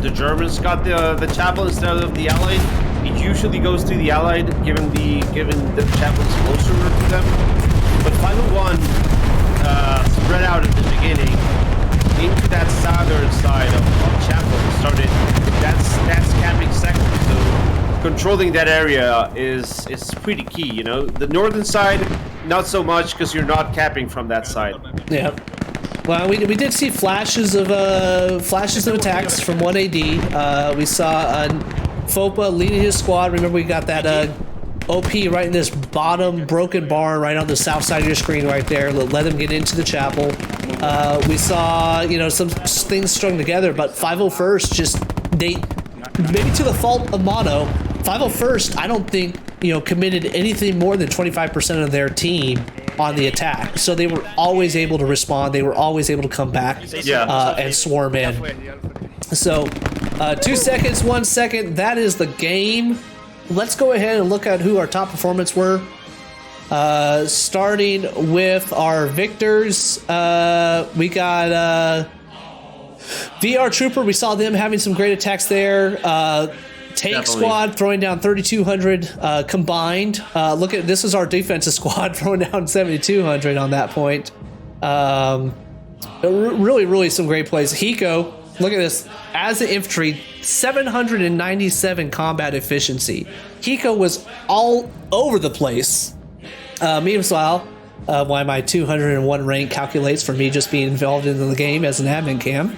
the Germans got the Chapel instead of the Allied. It usually goes to the Allied, given the Chapel is closer to them. But 501 spread out at the beginning into that southern side of Chapel. Started that's camping sector. So controlling that area is pretty key. The northern side, not so much because you're not capping from that side. Yeah. Well, we did see flashes of attacks from 1 AD. We saw Fopa leading his squad. Remember, we got that OP right in this bottom broken barn right on the south side of your screen right there. Let them get into the Chapel. We saw some things strung together, but 501st maybe to the fault of Mono. 501st, I don't think committed anything more than 25% of their team on the attack, so they were always able to respond. They were always able to come back and swarm in. So 2 seconds, 1 second, that is the game. Let's go ahead and look at who our top performance were. Starting with our victors, we got VR Trooper. We saw them having some great attacks there. Tank Squad throwing down 3,200 combined. This is our defensive squad throwing down 7,200 on that point. Really some great plays. Hiko, look at this. As the infantry, 797 combat efficiency. Hiko was all over the place. Meanwhile, why my 201 rank calculates for me just being involved in the game as an admin cam.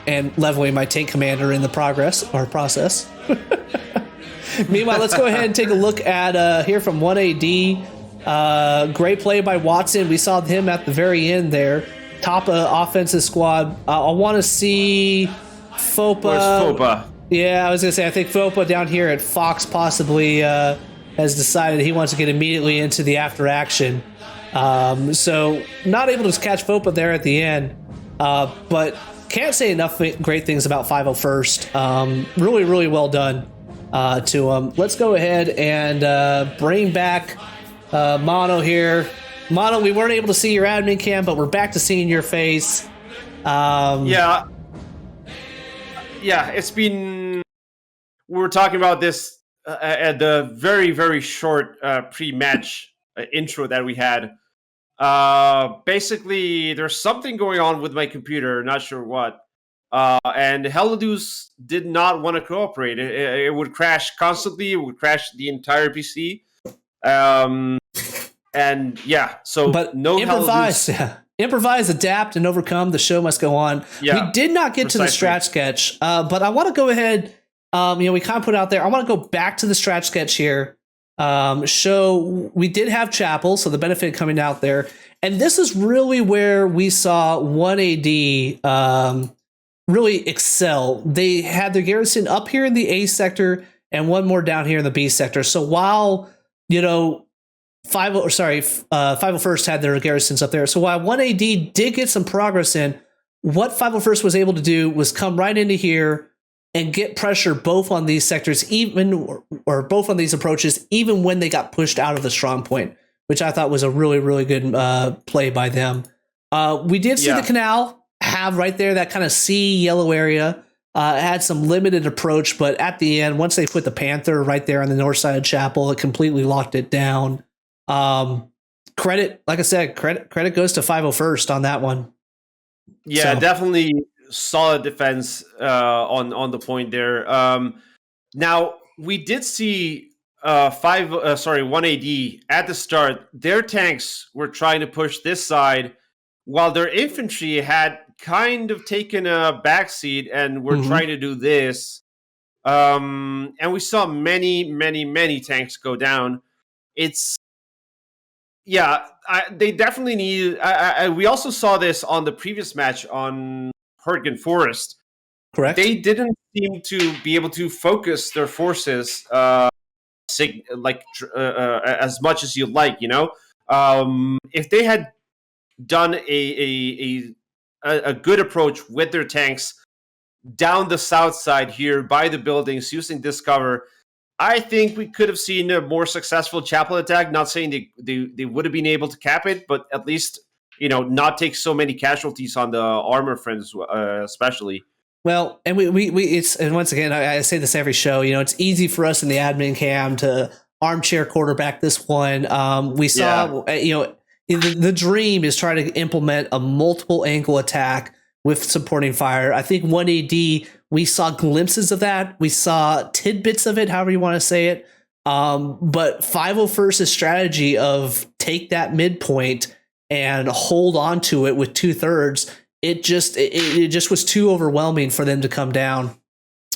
And leveling my tank commander in the process. Meanwhile, let's go ahead and take a look at here from 1AD. Great play by Watson. We saw him at the very end there. Top offensive squad. I want to see Fopa. Where's Fopa? Yeah, I was going to say, I think Fopa down here at Fox possibly has decided he wants to get immediately into the after action. So not able to catch Fopa there at the end. But can't say enough great things about 501st. Really well done to them. Let's go ahead and bring back Mono here. Mono, we weren't able to see your admin cam, but we're back to seeing your face. Yeah, it's been... We were talking about this at the very short pre-match intro that we had. Basically, there's something going on with my computer, not sure what. And Heladus did not want to cooperate. It would crash constantly. It would crash the entire PC. And yeah, so but no improvise, improvise, adapt, and overcome. The show must go on. Yeah, we did not get to the strat sketch, but I want to go ahead. We kind of put out there. I want to go back to the strat sketch here. Show we did have Chapel, so the benefit coming out there, and this is really where we saw 1AD really excel. They had their garrison up here in the A sector and one more down here in the B sector. So while 501st had their garrisons up there. So while 1AD did get some progress in, what 501st was able to do was come right into here and get pressure both on these sectors, or both on these approaches, even when they got pushed out of the strong point, which I thought was a really good play by them. We did see the canal have right there that kind of sea yellow area. It had some limited approach, but at the end, once they put the Panther right there on the north side of Chapel, it completely locked it down. Credit, like I said, credit goes to 501st on that one. Yeah, So, definitely solid defense on the point there. Now we did see 1 AD at the start. Their tanks were trying to push this side, while their infantry had kind of taken a backseat and were mhm. trying to do this. And we saw many tanks go down. It's yeah, they definitely need. We also saw this on the previous match on Hurtgen Forest. Correct. They didn't seem to be able to focus their forces as much as you'd like. If they had done a good approach with their tanks down the south side here by the buildings using this cover, I think we could have seen a more successful Chapel attack. Not saying they would have been able to cap it, but at least not take so many casualties on the armor friends, especially. Well, and and once again, I say this every show, it's easy for us in the admin cam to armchair quarterback this one. We saw, the dream is trying to implement a multiple angle attack with supporting fire. I think 1AD, we saw glimpses of that. We saw tidbits of it, however you want to say it. But 501st's strategy of take that midpoint and hold on to it with 2/3, it just was too overwhelming for them to come down.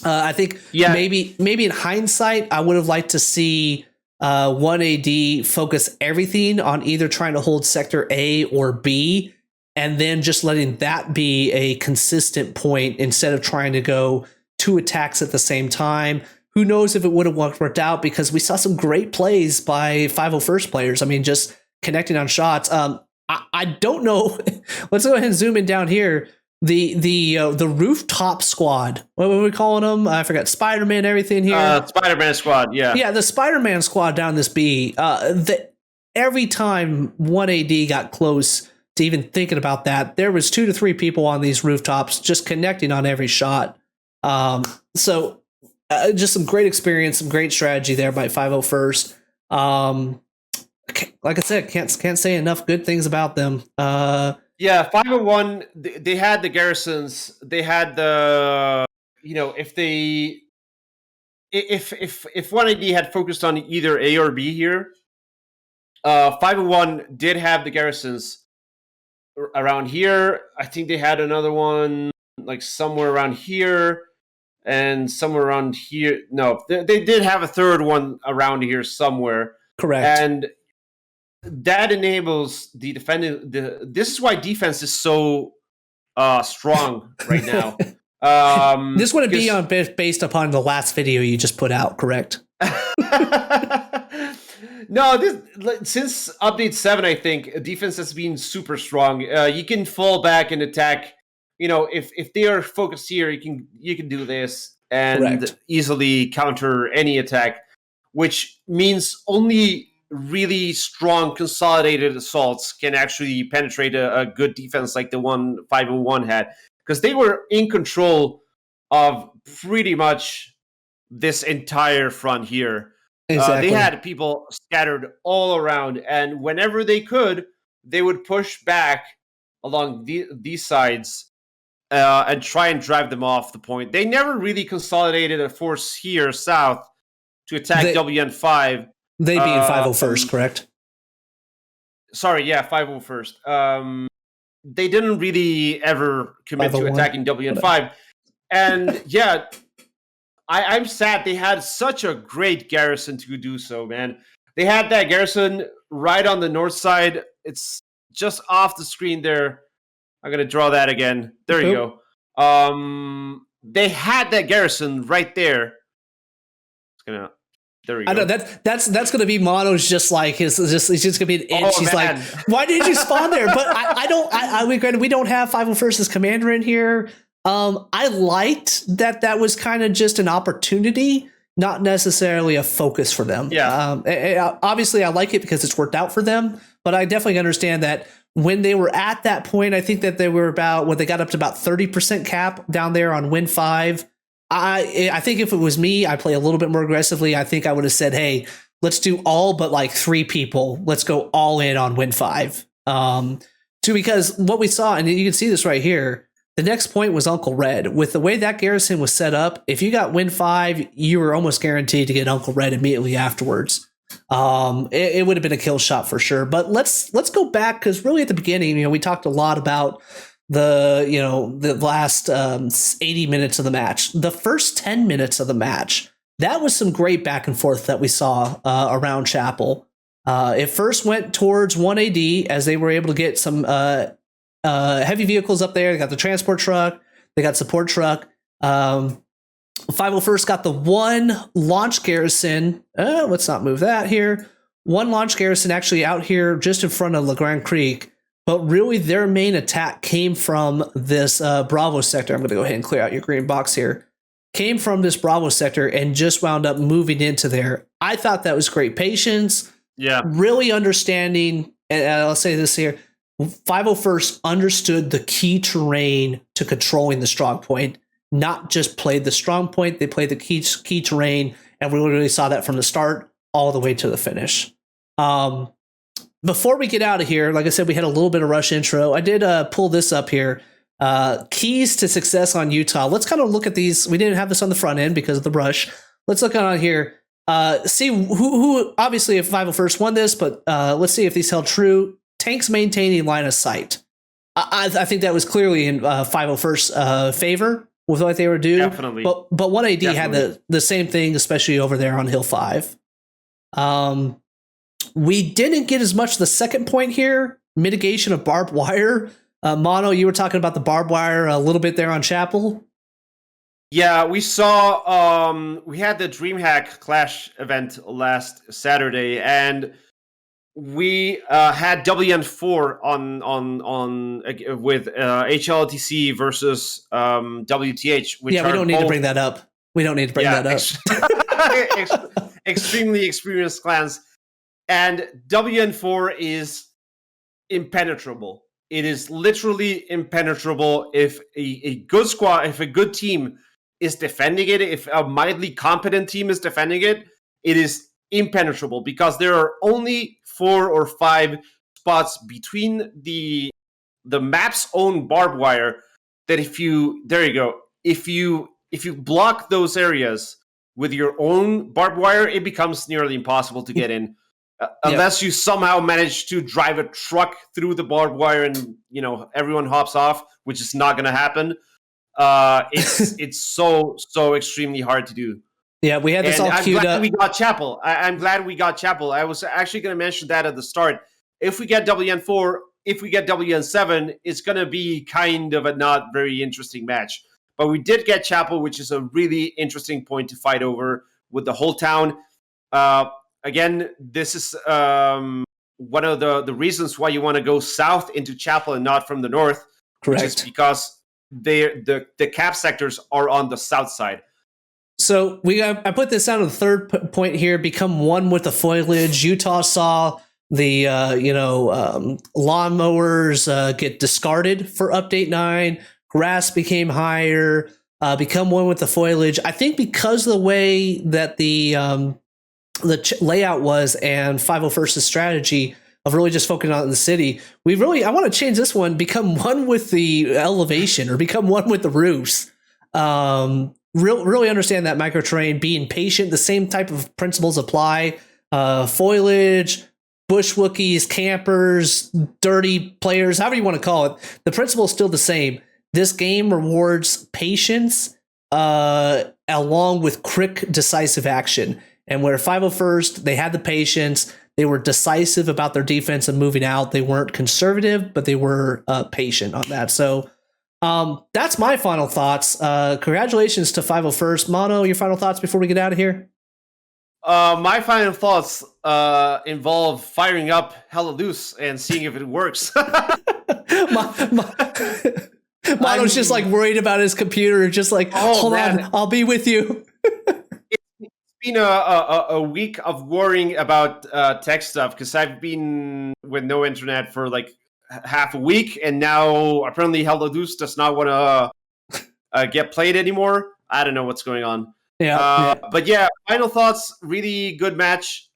I think maybe in hindsight, I would have liked to see 1AD focus everything on either trying to hold sector A or B, and then just letting that be a consistent point instead of trying to go 2 attacks at the same time. Who knows if it would have worked out, because we saw some great plays by 501st players. I mean, just connecting on shots. I don't know. Let's go ahead and zoom in down here. The rooftop squad. What were we calling them? I forgot. Spider-Man, everything here. Spider-Man squad. Yeah. Yeah, the Spider-Man squad down this B. Every time 1AD got close to even thinking about that, there was 2 to 3 people on these rooftops just connecting on every shot. So just some great experience, some great strategy there by 501st. Like I said, can't say enough good things about them. 501. They had the garrisons. They had the if 1AD had focused on either A or B here, 501 did have the garrisons around here. I think they had another one like somewhere around here and somewhere around here. No, they did have a third one around here somewhere. Correct. And that enables the defending. This is why defense is so strong right now. This wouldn't be based upon the last video you just put out, correct? No, since update 7, I think defense has been super strong. You can fall back and attack. If they are focused here, you can do this and Correct. easily counter any attack, which means only really strong consolidated assaults can actually penetrate a good defense like the one 501 had, because they were in control of pretty much this entire front here. Exactly. They had people scattered all around, and whenever they could, they would push back along these sides and try and drive them off the point. They never really consolidated a force here south to attack WN5. They being 501st, correct? Sorry, yeah, 501st. They didn't really ever commit to attacking WN5. And yeah, I'm sad. They had such a great garrison to do so, man. They had that garrison right on the north side. It's just off the screen there. I'm going to draw that again. There you go. They had that garrison right there. There we go. I know that's going to be Mono's just like he's just going to be an inch. He's like, why did you spawn there? But we don't have 501st as commander in here. I liked that was kind of just an opportunity, not necessarily a focus for them. Yeah. Obviously, I like it because it's worked out for them, but I definitely understand that when they were at that point, I think that they were they got up to about 30% cap down there on win 5. I think if it was me, I'd play a little bit more aggressively. I think I would have said, hey, let's do all but like 3 people. Let's go all in on win 5. because what we saw, and you can see this right here, the next point was Uncle Red. With the way that garrison was set up, if you got win 5, you were almost guaranteed to get Uncle Red immediately afterwards. It would have been a kill shot for sure. But let's go back, because really at the beginning, we talked a lot about the last 80 minutes of the match. The first 10 minutes of the match, that was some great back and forth that we saw around Chapel. It first went towards 1AD as they were able to get some heavy vehicles up there. They got the transport truck, they got support truck. 501st got the one launch garrison. Let's not move that here. One launch garrison actually out here just in front of LeGrand Creek. But really, their main attack came from this Bravo sector. I'm going to go ahead and clear out your green box here. Came from this Bravo sector and just wound up moving into there. I thought that was great patience. Yeah. Really understanding, and I'll say this here, 501st understood the key terrain to controlling the strong point, not just played the strong point, they played the key terrain, and we literally saw that from the start all the way to the finish. Before we get out of here, like I said, we had a little bit of rush intro. I did pull this up here. Keys to success on Utah. Let's kind of look at these. We didn't have this on the front end because of the rush. Let's look on here. See who obviously if 501st won this, but let's see if these held true. Tanks maintaining line of sight. I think that was clearly in 501st favor with what they were doing. Definitely. But 1AD had the same thing, especially over there on Hill 5. We didn't get as much the second point here, mitigation of barbed wire. Mono, you were talking about the barbed wire a little bit there on Chapel. Yeah, we saw we had the DreamHack Clash event last Saturday, and we had WN4 on with HLTC versus WTH. Which yeah, we don't need to bring that up. We don't need to bring that up. Extremely experienced clans, and WN4 is impenetrable. It is literally impenetrable if a good squad, if a good team is defending it, if a mildly competent team is defending it, it is impenetrable because there are only 4 or 5 spots between the map's own barbed wire that if you block those areas with your own barbed wire, it becomes nearly impossible to get in. Unless you somehow manage to drive a truck through the barbed wire and everyone hops off, which is not going to happen. It's so extremely hard to do. Yeah, we had this all queued up. We got Chapel. I'm glad we got Chapel. I was actually going to mention that at the start. If we get WN4, if we get WN7, it's going to be kind of a not very interesting match. But we did get Chapel, which is a really interesting point to fight over with the whole town. Again, this is one of the reasons why you want to go south into Chapel and not from the north. Correct. Which is because the cap sectors are on the south side. So I put this down to the third point here. Become one with the foliage. Utah saw the lawnmowers get discarded for update 9. Grass became higher. Become one with the foliage. I think because of the way that the layout was and 501st's strategy of really just focusing on the city, I want to change this one. Become one with the elevation or become one with the roofs. Really understand that micro terrain, being patient. The same type of principles apply. Foliage, bush Wookiees, campers, dirty players, however you want to call it. The principle is still the same. This game rewards patience along with quick, decisive action. And where 501st, they had the patience. They were decisive about their defense and moving out. They weren't conservative, but they were patient on that. So that's my final thoughts. Congratulations to 501st. Mono, your final thoughts before we get out of here? My final thoughts involve firing up Hella Loose and seeing if it works. Mono's just like worried about his computer, just like, hold on, I'll be with you. Been a week of worrying about tech stuff because I've been with no internet for like half a week, and now apparently Hella Loose does not want to get played anymore. I don't know what's going on. Yeah. But yeah, final thoughts. Really good match.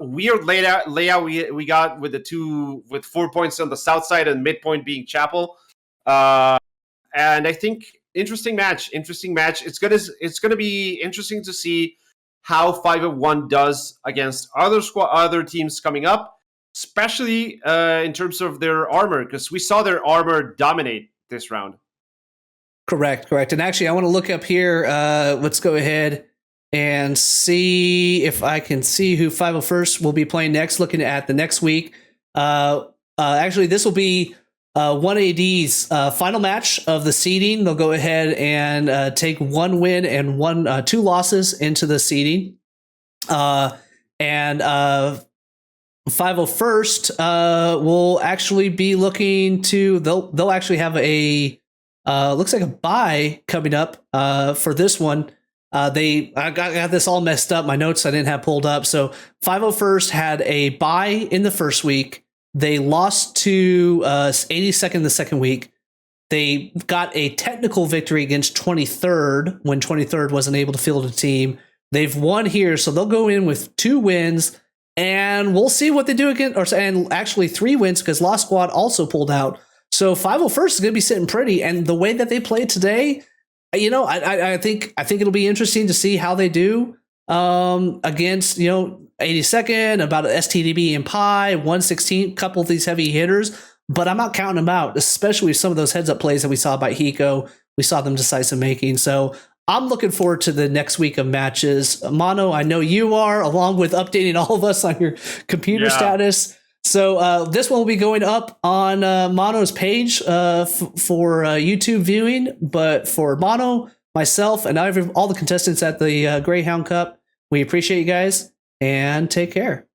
Weird layout we got with with 4 points on the south side and midpoint being Chapel. And I think interesting match. It's gonna be interesting to see how 501 does against other teams coming up, especially in terms of their armor, because we saw their armor dominate this round. Correct. And actually, I want to look up here. Let's go ahead and see if I can see who 501st will be playing next. Looking at the next week. Actually, this will be 1AD's final match of the seeding. They'll go ahead and take 1 win and 2 losses into the seeding. And 501st will actually be looking to they'll actually have a looks like a bye coming up for this one. I got this all messed up. My notes I didn't have pulled up. So 501st had a bye in the first week. They lost to 82nd the second week. They got a technical victory against 23rd when 23rd wasn't able to field a team. They've won here, so they'll go in with 2 wins, and we'll see what they do again. And actually 3 wins because Lost Squad also pulled out. So 501st is going to be sitting pretty, and the way that they played today, I think it'll be interesting to see how they do against 82nd, about STDB and Pi, 116, couple of these heavy hitters. But I'm not counting them out, especially with some of those heads-up plays that we saw by Hiko. We saw them decisive making. So I'm looking forward to the next week of matches. Mono, I know you are, along with updating all of us on your computer status. So this one will be going up on Mono's page for YouTube viewing. But for Mono, myself, and all the contestants at the Greyhound Cup, we appreciate you guys, and take care.